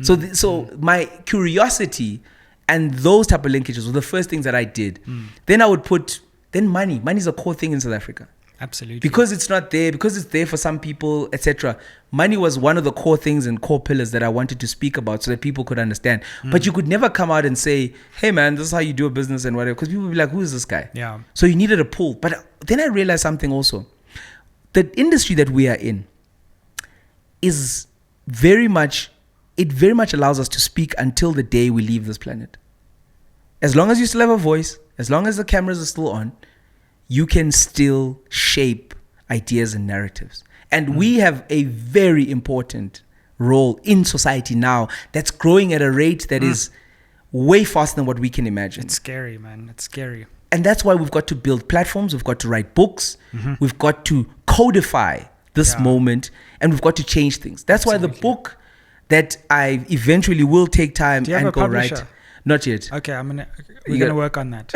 So my curiosity and those type of linkages were the first things that I did. Then I would put money. Money is a core thing in South Africa. Absolutely. Because it's not there, because it's there for some people, etc. Money was one of the core things and core pillars that I wanted to speak about so that people could understand. But you could never come out and say, hey man, this is how you do a business and whatever, because people would be like, who is this guy? Yeah. So you needed a pull. But then I realized something also. The industry that we are in is very much allows us to speak until the day we leave this planet. As long as you still have a voice, as long as the cameras are still on, you can still shape ideas and narratives. And we have a very important role in society now that's growing at a rate that is way faster than what we can imagine. It's scary, man. It's scary. And that's why we've got to build platforms. We've got to write books. We've got to codify this moment, and we've got to change things. That's why the book that I eventually will take time and go write. Not yet. Okay, we're gonna work on that.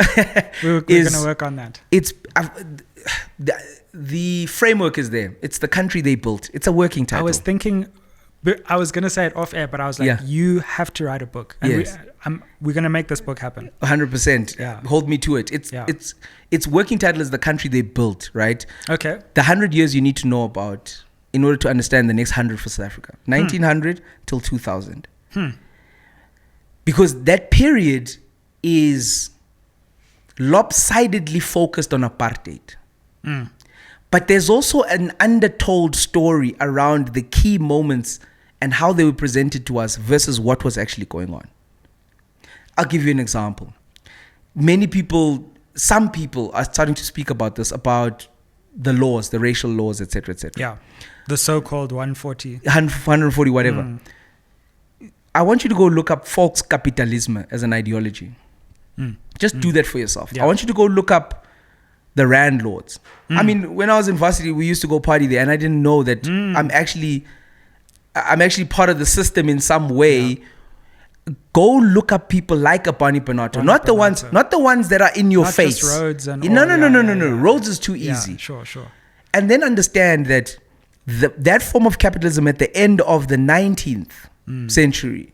We're gonna work on that. It's the framework is there. It's the country they built. It's a working title. I was thinking, I was gonna say it off air, but I was like, you have to write a book. And yes. We're gonna make this book happen. 100%. Yeah. Hold me to it. Its working title is the country they built. Right. Okay. The 100 years you need to know about in order to understand the next 100 for South Africa. 1900 till 2000. Because that period is lopsidedly focused on apartheid. But there's also an undertold story around the key moments and how they were presented to us versus what was actually going on. I'll give you an example. Some people are starting to speak about this, about the laws, the racial laws, etc., etc. Yeah, the so-called 140. 140, whatever. I want you to go look up Volkscapitalism as an ideology. Just do that for yourself. Yeah. I want you to go look up the Rand Lords. I mean, when I was in varsity, we used to go party there, and I didn't know that I'm actually part of the system in some way. Yeah. Go look up people like Abani Panato, not the ones that are in your face. Just Rhodes and no. Rhodes is too easy. Yeah, sure. And then understand that that form of capitalism at the end of the 19th century,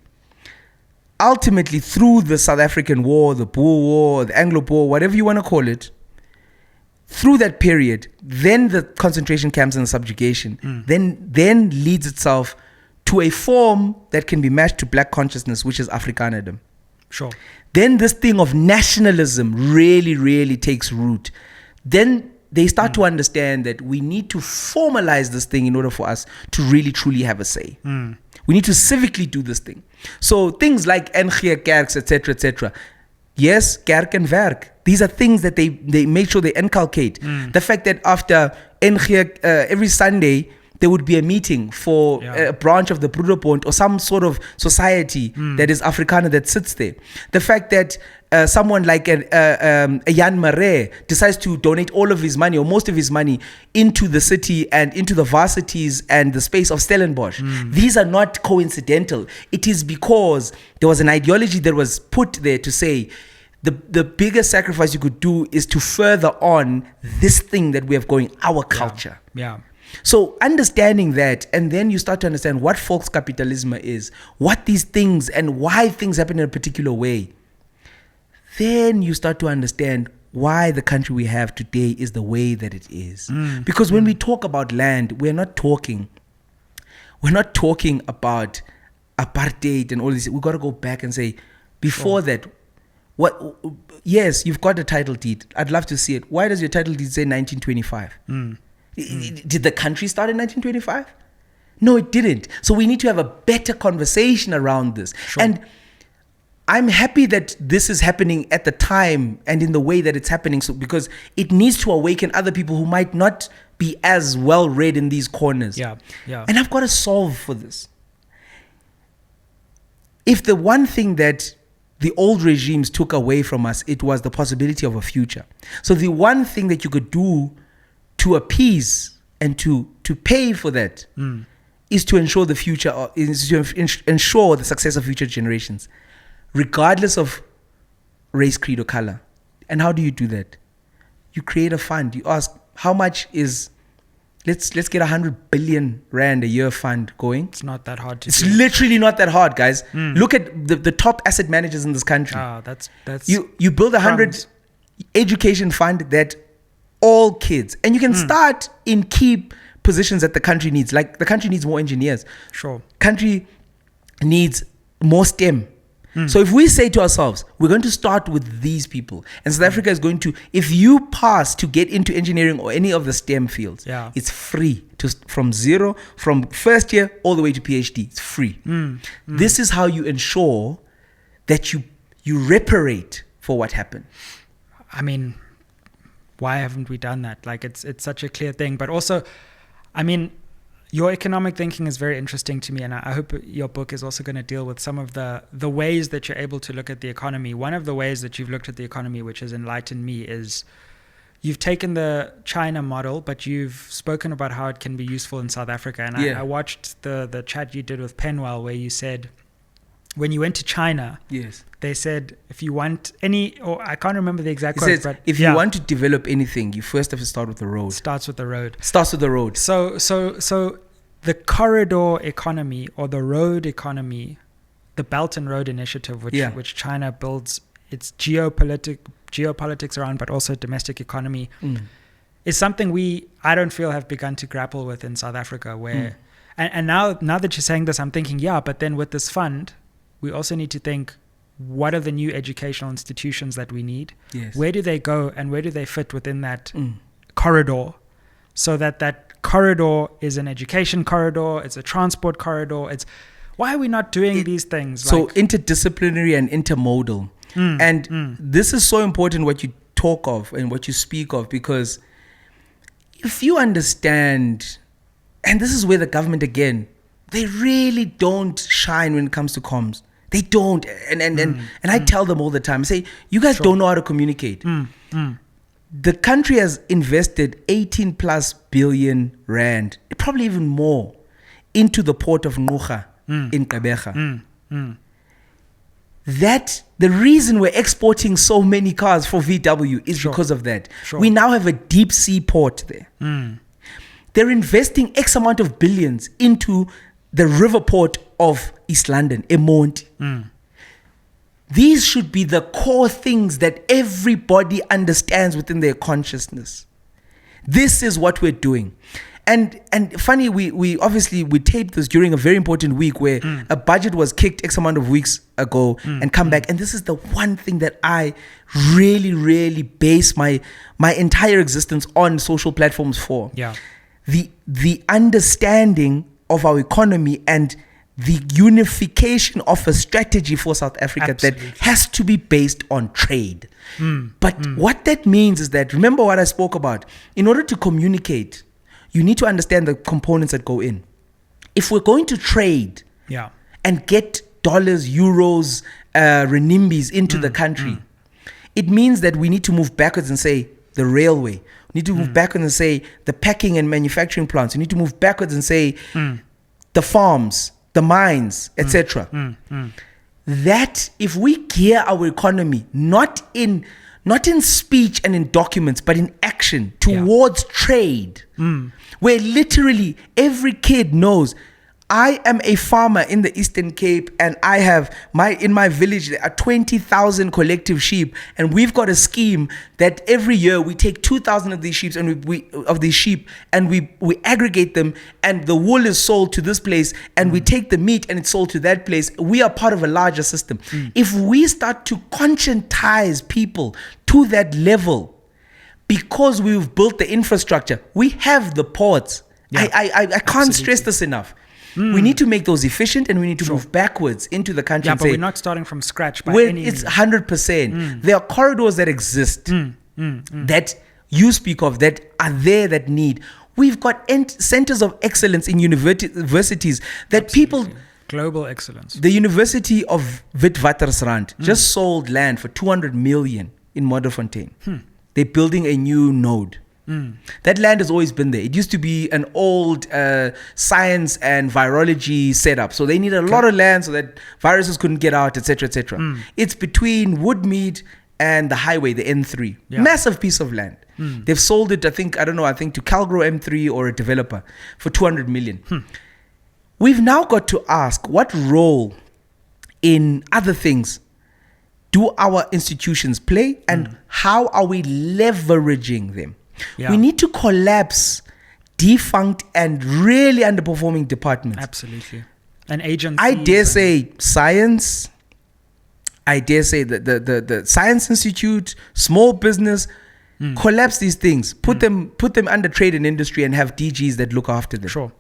ultimately through the South African War, the Boer War, the Anglo-Boer, whatever you want to call it, through that period, then the concentration camps and the subjugation, then leads itself to a form that can be matched to black consciousness, which is Afrikanerdom. Sure. Then this thing of nationalism really, really takes root. Then they start to understand that we need to formalize this thing in order for us to really, truly have a say. We need to civically do this thing. So things like NG Kerks, etc., Yes, kerk and werk. These are things that they make sure they inculcate. The fact that after every Sunday, there would be a meeting for a branch of the Broederbond or some sort of society that is Afrikaner that sits there. The fact that someone like a Jan Marais decides to donate all of his money or most of his money into the city and into the varsities and the space of Stellenbosch. These are not coincidental. It is because there was an ideology that was put there to say the biggest sacrifice you could do is to further on this thing that we have going, our culture. Yeah. So understanding that, and then you start to understand what Volkskapitalisme is, what these things and why things happen in a particular way. Then you start to understand why the country we have today is the way that it is. Because when we talk about land, we're not talking about apartheid and all this. We've got to go back and say, before that, yes, you've got a title deed. I'd love to see it. Why does your title deed say 1925? Did the country start in 1925? No, it didn't. So we need to have a better conversation around this. Sure. And I'm happy that this is happening at the time and in the way that it's happening, so because it needs to awaken other people who might not be as well read in these corners. Yeah. And I've got to solve for this. If the one thing that the old regimes took away from us, it was the possibility of a future. So the one thing that you could do to appease and to pay for that is to ensure the future, is to ensure the success of future generations, regardless of race, creed, or color. And how do you do that? You create a fund. You ask, how much is, let's get 100 billion rand a year fund going. It's not that hard to It's do. literally not that hard, guys. Look at the top asset managers in this country. That's You build 100 education fund that all kids, and you can start in key positions that the country needs. Like the country needs more engineers. Sure. Country needs more STEM. So if we say to ourselves, we're going to start with these people, and South Africa is going to, if you pass to get into engineering or any of the STEM fields, it's free from first year all the way to PhD. It's free. This is how you ensure that you reparate for what happened. I mean, why haven't we done that? Like it's such a clear thing, but also, I mean, your economic thinking is very interesting to me, and I hope your book is also going to deal with some of the ways that you're able to look at the economy. One of the ways that you've looked at the economy, which has enlightened me, is you've taken the China model, but you've spoken about how it can be useful in South Africa. And I watched the chat you did with Penwell, where you said, when you went to China, they said, if you want or I can't remember the exact quote, but if you want to develop anything, you first have to start with the road. Starts with the road. So the corridor economy or the road economy, the Belt and Road Initiative, which China builds its geopolitics around, but also domestic economy, is something I don't feel have begun to grapple with in South Africa. Where and now that you're saying this, I'm thinking, but then with this fund, we also need to think, what are the new educational institutions that we need? Where do they go and where do they fit within that corridor, so that corridor is an education corridor, it's a transport corridor. Why are we not doing these things? So interdisciplinary and intermodal. This is so important, what you talk of and what you speak of, because if you understand, and this is where the government, again, they really don't shine when it comes to comms. They don't. And I tell them all the time, I say, you guys don't know how to communicate. The country has invested 18 plus billion rand, probably even more, into the port of Ngqura in Gqeberha. That the reason we're exporting so many cars for VW is because of that. We now have a deep sea port there. They're investing X amount of billions into the river port of East London, Emonti. These should be the core things that everybody understands within their consciousness. This is what we're doing. And funny, we obviously taped this during a very important week where a budget was kicked X amount of weeks ago and come back. And this is the one thing that I really, really base my entire existence on social platforms for. The understanding of our economy and the unification of a strategy for South Africa that has to be based on trade. But what that means is that, remember what I spoke about, in order to communicate, you need to understand the components that go in. If we're going to trade and get dollars, euros, renminbis into the country, it means that we need to move backwards and say the railway. We need to move backwards and say the packing and manufacturing plants. We need to move backwards and say the farms, the mines, etc. That if we gear our economy not in speech and in documents, but in action towards trade, where literally every kid knows, I am a farmer in the Eastern Cape, and I have in my village there are 20,000 collective sheep, and we've got a scheme that every year we take 2,000 of these sheep and we aggregate them, and the wool is sold to this place, and we take the meat and it's sold to that place. We are part of a larger system. If we start to conscientize people to that level, because we've built the infrastructure, we have the ports. I can't stress this enough. We need to make those efficient, and we need to move backwards into the country. Yeah, and but say, we're not starting from scratch by any means. It's 100%. There are corridors that exist that you speak of that are there that need. We've got centers of excellence in universities that people... Global excellence. The University of Witwatersrand just sold land for 200 million in Modderfontein. They're building a new node. That land has always been there. It used to be an old science and virology setup. So they need a lot of land so that viruses couldn't get out, etc., etc. It's between Woodmead and the highway, the N3. Massive piece of land. They've sold it, I think to Calgro M3 or a developer for 200 million. We've now got to ask, what role in other things do our institutions play, and how are we leveraging them? We need to collapse defunct and really underperforming departments. Absolutely. An agency. I dare say science. I dare say the Science Institute, small business, collapse these things. Put them under trade and industry and have DGs that look after them. Sure.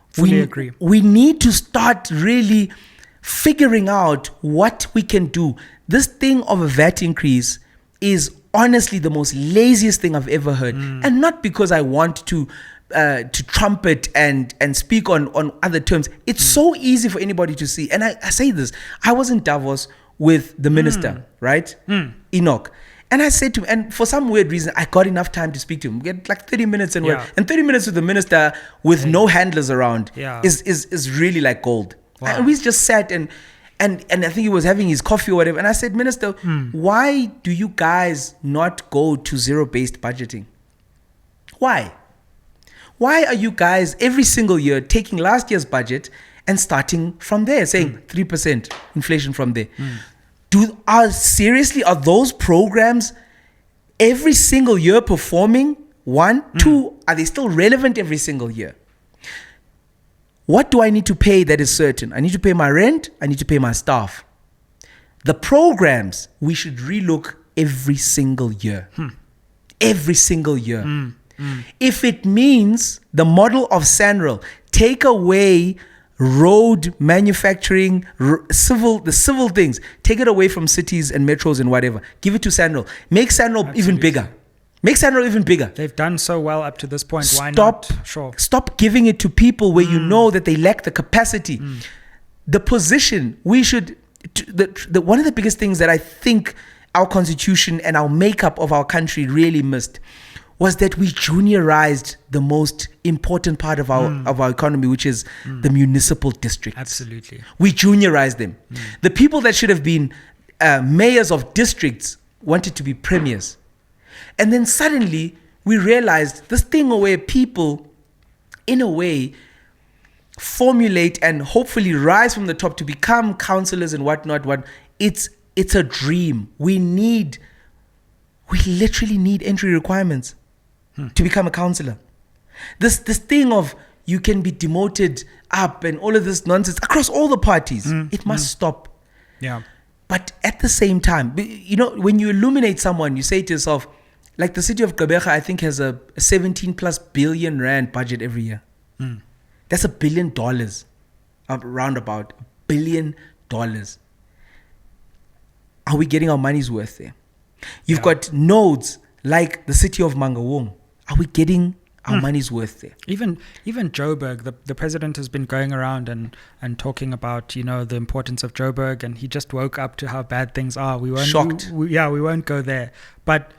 Fully agree. We need to start really figuring out what we can do. This thing of a VAT increase is honestly the most laziest thing I've ever heard, and not because I want to trumpet and speak on other terms. It's so easy for anybody to see. And I say this, I was in Davos with the minister, right? Enoch. And I said to him, and for some weird reason, I got enough time to speak to him. We had like 30 minutes and 30 minutes with the minister with no handlers around is really like gold. Wow. And we just sat and I think he was having his coffee or whatever. And I said, Minister, why do you guys not go to zero-based budgeting? Why? Why are you guys every single year taking last year's budget and starting from there, saying 3% inflation from there? Seriously, are those programs every single year performing? One, two, are they still relevant every single year? What do I need to pay that is certain? I need to pay my rent. I need to pay my staff. The programs, we should relook every single year. Every single year. If it means the model of SANRAL, take away road manufacturing, the civil things, take it away from cities and metros and whatever. Give it to SANRAL. Make SANRAL even bigger. Make SANRAL even bigger. They've done so well up to this point. Why not? Sure. Stop giving it to people where you know that they lack the capacity. The position, we should... one of the biggest things that I think our constitution and our makeup of our country really missed was that we juniorized the most important part of our economy, which is the municipal districts. Absolutely. We juniorized them. The people that should have been mayors of districts wanted to be premiers. And then suddenly we realized this thing where people, in a way, formulate and hopefully rise from the top to become councillors and whatnot. It's a dream. We literally need entry requirements to become a councillor. This thing of you can be demoted up and all of this nonsense across all the parties, it must stop. Yeah. But at the same time, when you illuminate someone, you say to yourself, like the city of Gqeberha, I think, has a 17 plus billion rand budget every year. That's $1 billion. around about $1 billion. Are we getting our money's worth there? You've got nodes like the city of Mangaung. Are we getting our money's worth there? Even Joburg, the president has been going around and talking about, the importance of Joburg, and he just woke up to how bad things are. We won't Shocked. We won't go there. But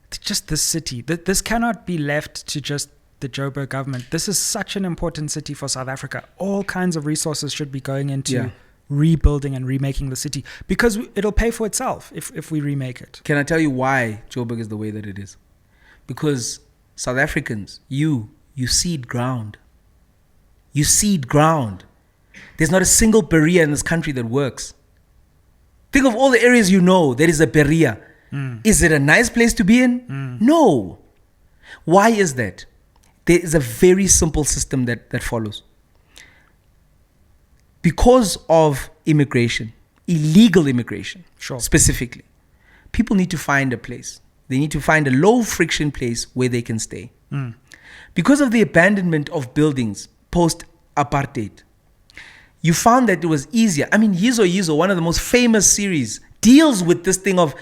just this city, this cannot be left to just the Joburg government. This is such an important city for South Africa. All kinds of resources should be going into rebuilding and remaking the city, because it'll pay for itself if we remake it. Can I tell you why Joburg is the way that it is? Because South Africans, you seed ground. You seed ground. There's not a single barrier in this country that works. Think of all the areas there is a barrier. Is it a nice place to be in? No. Why is that? There is a very simple system that follows. Because of immigration, illegal immigration, specifically, people need to find a place. They need to find a low friction place where they can stay. Because of the abandonment of buildings post-apartheid, you found that it was easier. I mean, Yizo, one of the most famous series, deals with this thing of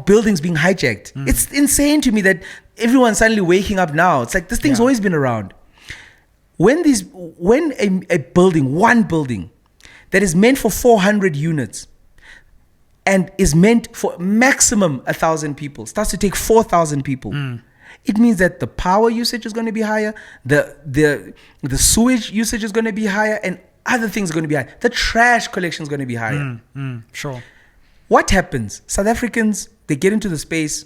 buildings being hijacked. It's insane to me that everyone's suddenly waking up now. It's like this thing's always been around. When a building, one building that is meant for 400 units and is meant for maximum 1,000 people starts to take 4,000 people, it means that the power usage is going to be higher, the sewage usage is going to be higher, and other things are going to be higher. The trash collection is going to be higher. What happens? South Africans, they get into the space,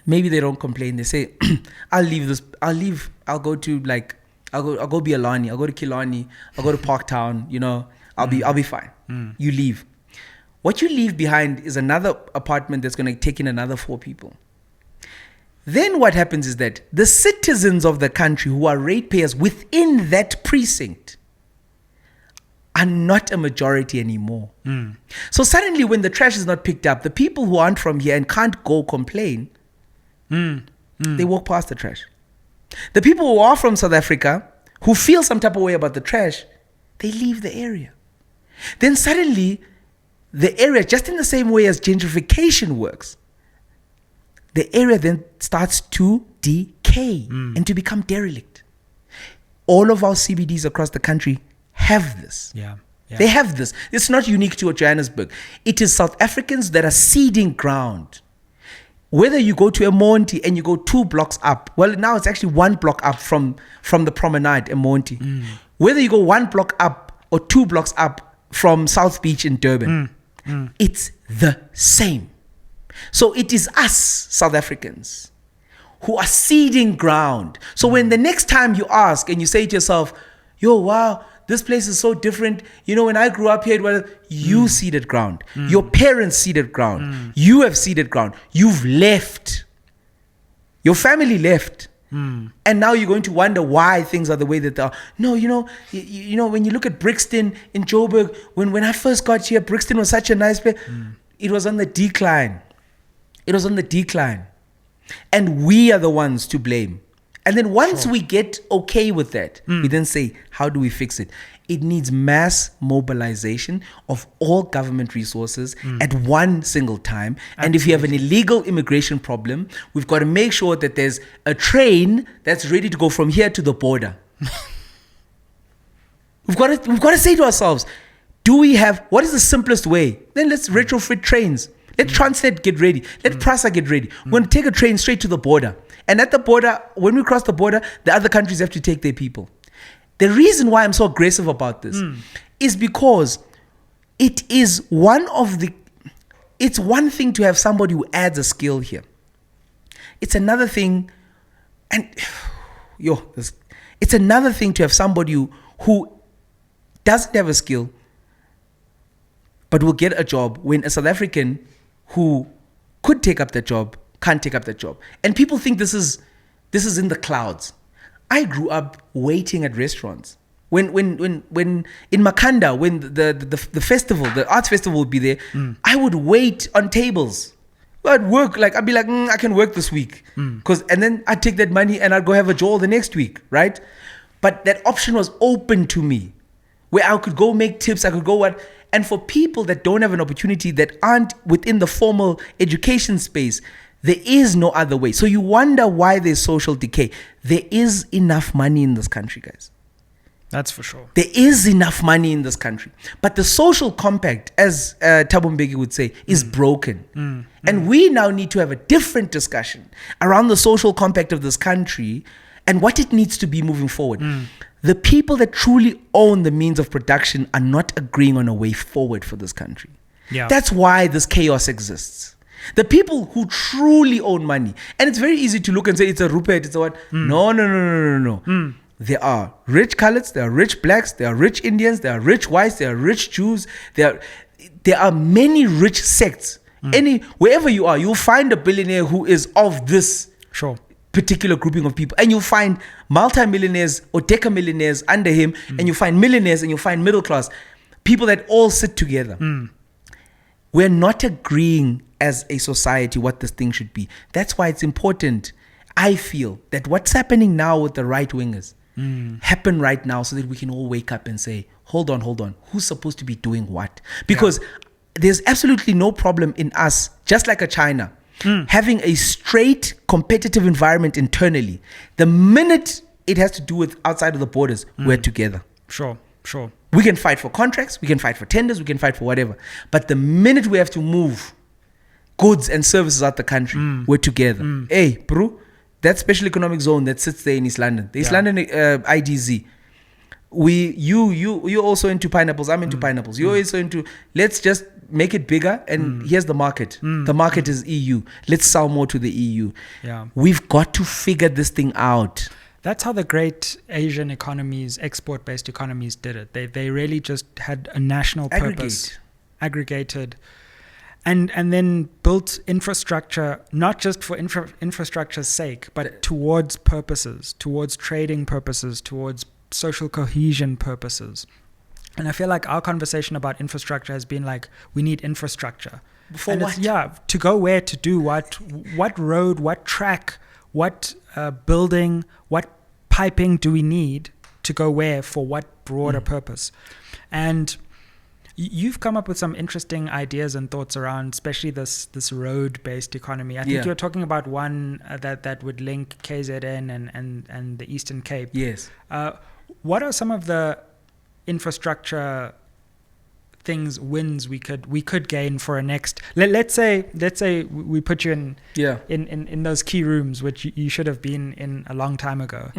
maybe they don't complain. They say, I'll go to I'll go be Alani, I'll go to Killarney, I'll go to Parktown, I'll be fine. You leave. What you leave behind is another apartment that's going to take in another 4 people. Then what happens is that the citizens of the country who are ratepayers within that precinct are not a majority anymore. So suddenly when the trash is not picked up, the people who aren't from here and can't go complain, they walk past the trash. The people who are from South Africa, who feel some type of way about the trash, they leave the area. Then suddenly, the area, just in the same way as gentrification works, the area then starts to decay and to become derelict. All of our CBDs across the country have this. They have this. It's not unique to Johannesburg. It is South Africans that are seeding ground. Whether you go to Emonti and you go 2 blocks up, well, now it's actually 1 block up from the promenade, Emonti. Whether you go 1 block up or 2 blocks up from South Beach in Durban, it's the same. So it is us, South Africans, who are seeding ground. So when the next time you ask and you say to yourself, yo, wow, this place is so different. When I grew up here, you seeded ground. Your parents seeded ground. You have seeded ground. You've left. Your family left. And now you're going to wonder why things are the way that they are. No, when you look at Brixton in Joburg, when I first got here, Brixton was such a nice place. It was on the decline. And we are the ones to blame. And then once we get okay with that, we then say, how do we fix it? It needs mass mobilization of all government resources at one single time. Absolutely. And if you have an illegal immigration problem, we've got to make sure that there's a train that's ready to go from here to the border. We've got to say to ourselves, what is the simplest way? Then let's retrofit trains. Let Transnet get ready. Let Prasa get ready. We're going to take a train straight to the border. And at the border, when we cross the border, the other countries have to take their people. The reason why I'm so aggressive about this is because it's one thing to have somebody who adds a skill here. It's another thing, it's another thing to have somebody who doesn't have a skill, but will get a job when a South African who could take up that job can't take up that job. And people think this is in the clouds. I grew up waiting at restaurants. When in Makanda, when the festival, the arts festival would be there, I would wait on tables. I'd work, I'd be like, I can work this week. And then I'd take that money and I'd go have a job the next week, right? But that option was open to me. where I could go make tips, I could go what. And for people that don't have an opportunity, that aren't within the formal education space, there is no other way. So you wonder why there's social decay. There is enough money in this country, guys. That's for sure. There is enough money in this country. But the social compact, as Thabo Mbeki would say, is broken. And we now need to have a different discussion around the social compact of this country and what it needs to be moving forward. The people that truly own the means of production are not agreeing on a way forward for this country. Yeah. That's why this chaos exists. The people who truly own money, and it's very easy to look and say it's a Rupert, it's a what? No. There are rich coloreds, there are rich blacks, there are rich Indians, there are rich whites, there are rich Jews, there are many rich sects. Wherever you are, you'll find a billionaire who is of this particular grouping of people, and you'll find multi-millionaires or deca-millionaires under him, and you find millionaires, and you find middle class people that all sit together. We're not agreeing as a society what this thing should be. That's why it's important, I feel, that what's happening now with the right wingers happen right now, so that we can all wake up and say, hold on, who's supposed to be doing what? Because there's absolutely no problem in us, just like a China, having a straight competitive environment internally. The minute it has to do with outside of the borders, we're together. Sure. We can fight for contracts, we can fight for tenders, we can fight for whatever. But the minute we have to move goods and services out the country, we're together. Hey, bro, that special economic zone that sits there in East London, the East London IDZ, you're also into pineapples, I'm into pineapples, you're also into, let's just make it bigger, and here's the market. The market is EU. Let's sell more to the EU. We've got to figure this thing out. That's how the great Asian economies, export-based economies, did it. They really just had a national purpose, aggregated, and then built infrastructure, not just for infrastructure's sake, but towards purposes, towards trading purposes, towards social cohesion purposes. And I feel like our conversation about infrastructure has been like, we need infrastructure. For what? To go where, to do what road, what track, what building, what piping do we need to go where, for what broader purpose? And you've come up with some interesting ideas and thoughts around, especially this road-based economy. I think you're talking about one that would link KZN and the Eastern Cape. Yes. What are some of the infrastructure wins we could gain for a next? Let's say we put you in those key rooms, which you should have been in a long time ago.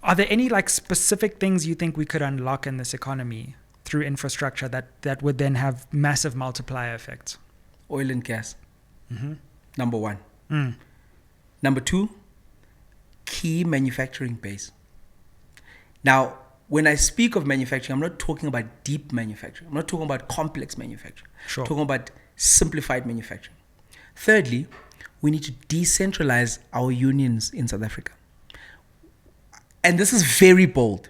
Are there any like specific things you think we could unlock in this economy through infrastructure that would then have massive multiplier effects? Oil and gas. Number one. Number two, key manufacturing base. Now, when I speak of manufacturing, I'm not talking about deep manufacturing. I'm not talking about complex manufacturing. I'm talking about simplified manufacturing. Thirdly, we need to decentralize our unions in South Africa. And this is very bold.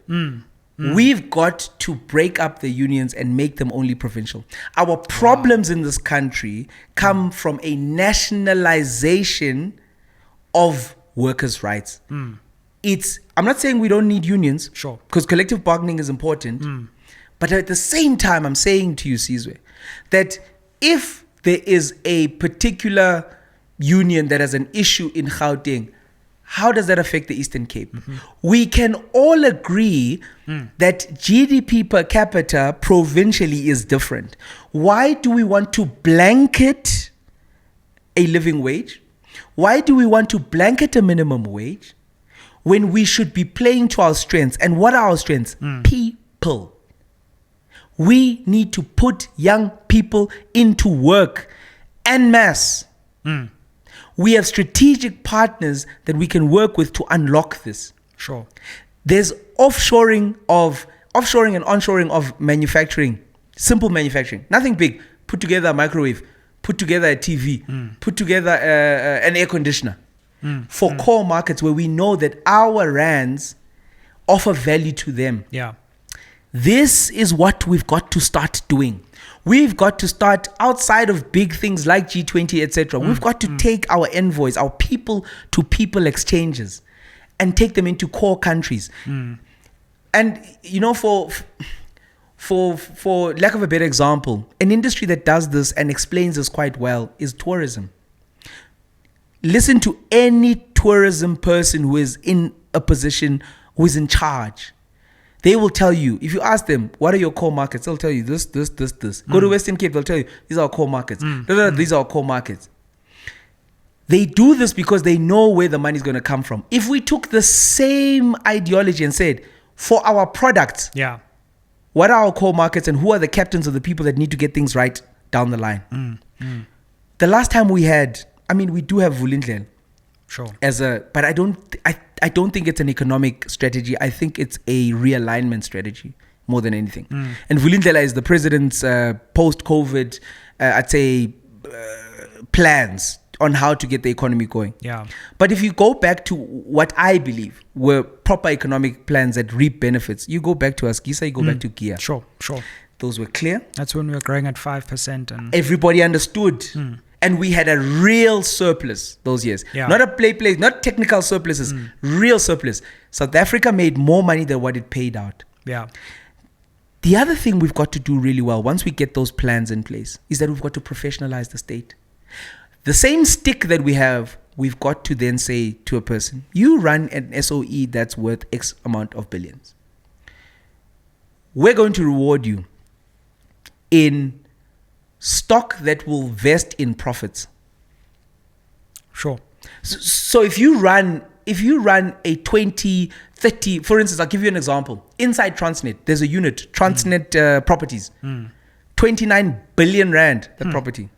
We've got to break up the unions and make them only provincial. Our problems in this country come from a nationalization of workers' rights. I'm not saying we don't need unions, because collective bargaining is important. But at the same time, I'm saying to you, Sizwe, that if there is a particular union that has an issue in Gauteng, how does that affect the Eastern Cape? We can all agree that GDP per capita provincially is different. Why do we want to blanket a living wage? Why do we want to blanket a minimum wage when we should be playing to our strengths? And what are our strengths? People. We need to put young people into work en masse. We have strategic partners that we can work with to unlock this. There's offshoring and onshoring of manufacturing, simple manufacturing, nothing big. Put together a microwave, put together a TV, put together an air conditioner. For core markets where we know that our rands offer value to them. This is what we've got to start doing. We've got to start outside of big things like G20, etc. We've got to take our envoys, our people-to-people exchanges, and take them into core countries. And, for lack of a better example, an industry that does this and explains this quite well is tourism. Listen to any tourism person who is in a position, who is in charge. They will tell you, if you ask them, what are your core markets? They'll tell you this. Go to Western Cape, they'll tell you, these are our core markets. These are our core markets. They do this because they know where the money is going to come from. If we took the same ideology and said, for our products, what are our core markets and who are the captains of the people that need to get things right down the line? The last time we had, we do have Vulindlela. Sure. But I don't think it's an economic strategy. I think it's a realignment strategy more than anything. And Vulindlela is the president's post-COVID, I'd say, plans on how to get the economy going. Yeah. But if you go back to what I believe were proper economic plans that reap benefits, you go back to Xhosa, you go back to Gia. Sure. Those were clear. That's when we were growing at 5%. And everybody understood. And we had a real surplus those years. Yeah. Not a play, not technical surpluses, real surplus. South Africa made more money than what it paid out. Yeah. The other thing we've got to do really well once we get those plans in place is that we've got to professionalize the state. The same stick that we have, we've got to then say to a person, you run an SOE that's worth X amount of billions. We're going to reward you in stock that will vest in profits. Sure. So if you run a 20, 30, for instance, I'll give you an example. Inside Transnet, there's a unit, Transnet Properties. 29 billion rand, the property.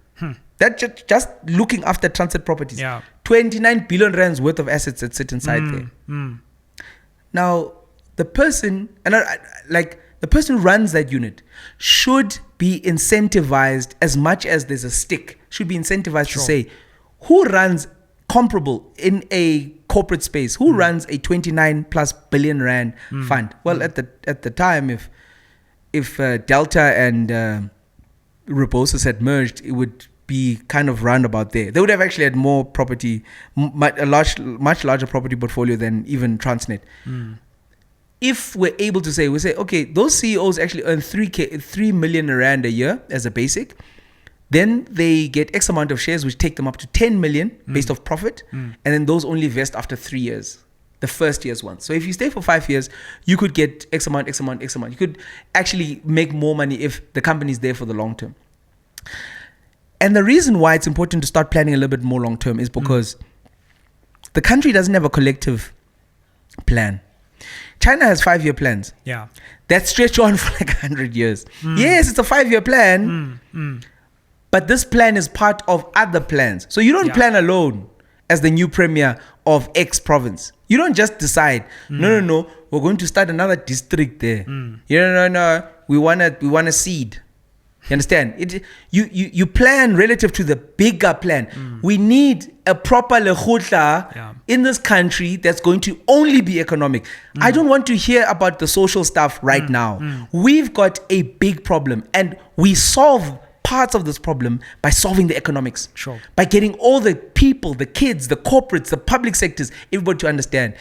That just looking after Transnet Properties. Yeah. 29 billion rands worth of assets that sit inside there. Now, the person, the person who runs that unit should be incentivized as much as there's a stick, should be incentivized to say, who runs comparable in a corporate space? Who runs a 29 plus billion rand fund? Well, at the time, if Delta and Rebosis had merged, it would be kind of roundabout there. They would have actually had more property, much larger property portfolio than even Transnet. If we're able to say, okay, those CEOs actually earn 3 million rand a year as a basic, then they get X amount of shares, which take them up to 10 million based off profit. And then those only vest after 3 years, the first year's one. So if you stay for 5 years, you could get X amount. You could actually make more money if the company is there for the long term. And the reason why it's important to start planning a little bit more long term is because the country doesn't have a collective plan. China has 5-year plans. Yeah. That stretch on for like 100 years. Yes, it's a 5-year plan. But this plan is part of other plans. So you don't plan alone as the new premier of X province. You don't just decide, no, we're going to start another district there. No, we want a seed. You understand? You plan relative to the bigger plan. We need a proper lekgotla in this country that's going to only be economic. I don't want to hear about the social stuff right now. We've got a big problem, and we solve parts of this problem by solving the economics. Sure. By getting all the people, the kids, the corporates, the public sectors, everybody to understand.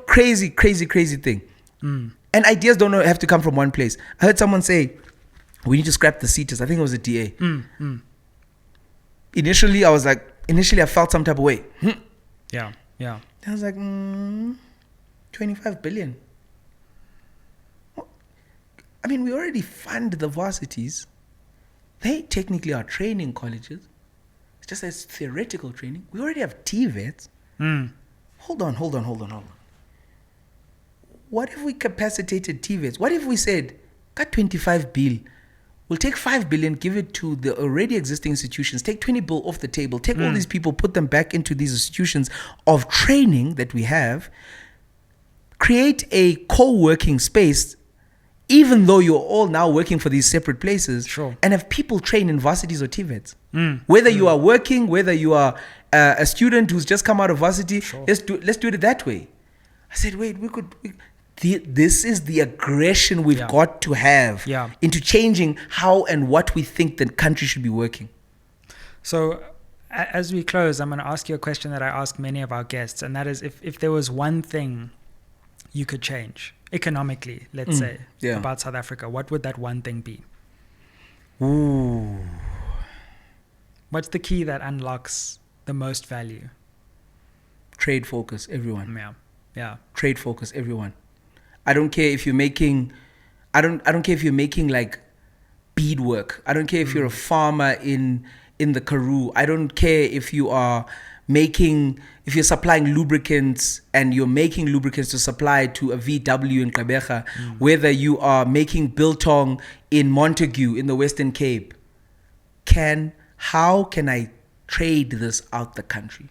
Crazy thing. And ideas don't have to come from one place. I heard someone say, we need to scrap the CETAs. I think it was a DA. Initially, I felt some type of way. Yeah. I was like, 25 billion. We already fund the varsities. They technically are training colleges. It's just as theoretical training. We already have TVETs. Hold on. What if we capacitated TVETs? What if we said, got 25 bill, we'll take 5 billion, give it to the already existing institutions, take 20 bill off the table, take all these people, put them back into these institutions of training that we have, create a co-working space, even though you're all now working for these separate places, and have people train in varsities or TVETs. Whether you are working, whether you are a student who's just come out of varsity, let's do it that way. I said, wait, this is the aggression we've got to have into changing how and what we think the country should be working. So as we close, I'm going to ask you a question that I ask many of our guests, and that is if there was one thing you could change economically, let's say, Yeah. about South Africa, what would that one thing be? Ooh. What's the key that unlocks the most value? Trade focus, everyone. Yeah. Trade focus, everyone. I don't care if you're making, I don't care if you're making like beadwork. I don't care if you're a farmer in the Karoo. I don't care if you are if you're supplying lubricants and you're making lubricants to supply to a VW in Gqeberha, whether you are making biltong in Montague in the Western Cape. How can I trade this out the country?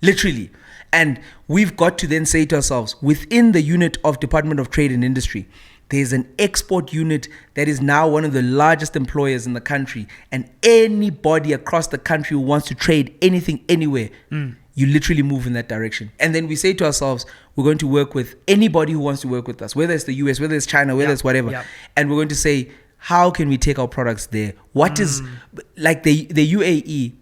Literally. And we've got to then say to ourselves, within the unit of Department of Trade and Industry, there's an export unit that is now one of the largest employers in the country. And anybody across the country who wants to trade anything, anywhere, you literally move in that direction. And then we say to ourselves, we're going to work with anybody who wants to work with us, whether it's the US, whether it's China, whether it's whatever. And we're going to say, how can we take our products there? What is, like the UAE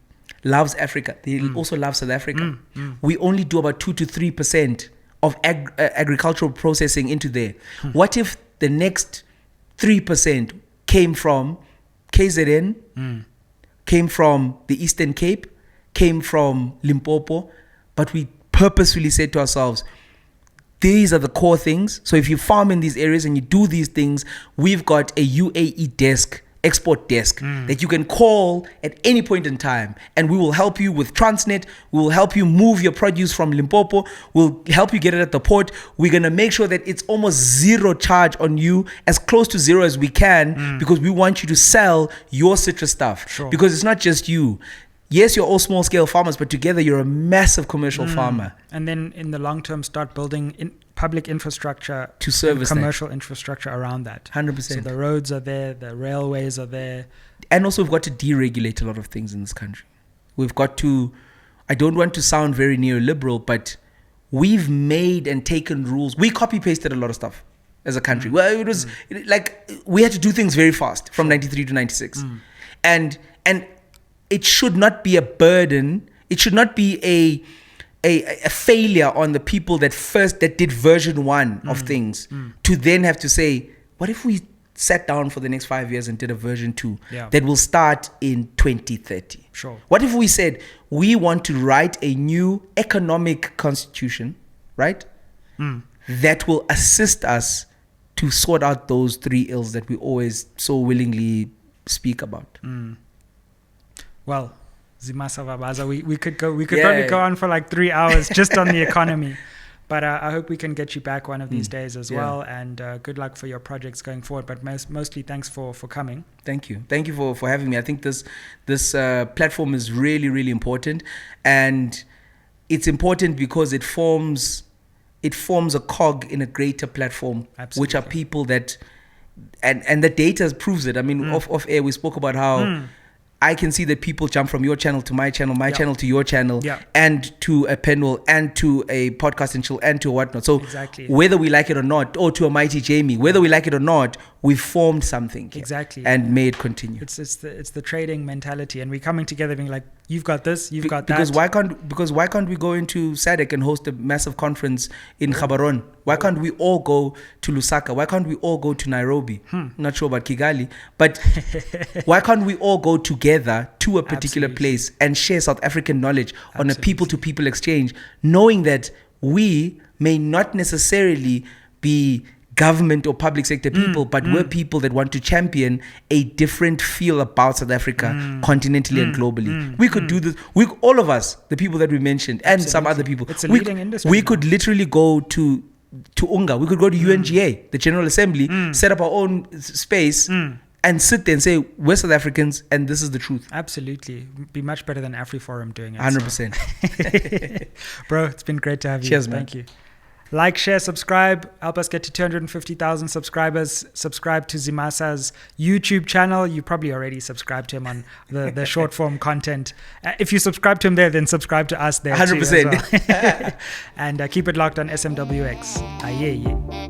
loves Africa. They also love South Africa. We only do about 2 to 3% of agricultural processing into there. What if the next 3% came from KZN, came from the Eastern Cape, came from Limpopo, but we purposefully said to ourselves, these are the core things. So if you farm in these areas and you do these things, we've got a UAE desk, export desk, that you can call at any point in time, and we will help you with Transnet. We will help you move your produce from Limpopo. We'll help you get it at the port. We're going to make sure that it's almost zero charge on you, as close to zero as we can, because we want you to sell your citrus stuff. Sure. Because it's not just you. Yes, you're all small scale farmers, but together you're a massive commercial farmer. And then in the long term, start building public infrastructure to service commercial infrastructure around that. 100%. So the roads are there, the railways are there. And also we've got to deregulate a lot of things in this country. We've got to, I don't want to sound very neoliberal, but we've made and taken rules. We copy pasted a lot of stuff as a country. Well, it was like we had to do things very fast from 93 to 96. And it should not be a burden. It should not be a failure on the people that did version 1 of things to then have to say, what if we sat down for the next 5 years and did a version 2 that will start in 2030? Sure. What if we said, we want to write a new economic constitution, right? That will assist us to sort out those 3 ills that we always so willingly speak about. Well, Zimasa Vabaza, we could probably go on for like 3 hours just on the economy, but I hope we can get you back one of these days as well. And good luck for your projects going forward. But mostly thanks for coming. Thank you for having me. I think this platform is really, really important, and it's important because it forms a cog in a greater platform. Absolutely. Which are people that, and the data proves it. I mean, off air we spoke about how I can see that people jump from your channel to my channel, my channel to your channel, and to a Penwell, and to a podcast and chill, and to whatnot. So whether we like it or not, or to a Mighty Jamie, whether we like it or not, we've formed something and may it continue. It's the trading mentality, and we're coming together, being like, you've got this, you've got that. Because why can't we go into SADC and host a massive conference in Gaborone? Why can't we all go to Lusaka? Why can't we all go to Nairobi? Not sure about Kigali, but why can't we all go together to a particular place and share South African knowledge on a people-to-people exchange, knowing that we may not necessarily be government or public sector people, but we're people that want to champion a different feel about South Africa continentally and globally. We could do this. All of us, the people that we mentioned, and some other people. It's a leading industry. We could literally go to UNGA. We could go to UNGA, the General Assembly, set up our own space, and sit there and say, we're South Africans and this is the truth. Absolutely. Be much better than AfriForum doing it. 100%. Bro, it's been great to have you. Cheers, man. Thank you. Like, share, subscribe. Help us get to 250,000 subscribers. Subscribe to Zimasa's YouTube channel. You probably already subscribed to him on the short form content. If you subscribe to him there, then subscribe to us there 100%. too as well. And keep it locked on SMWX. Yeah.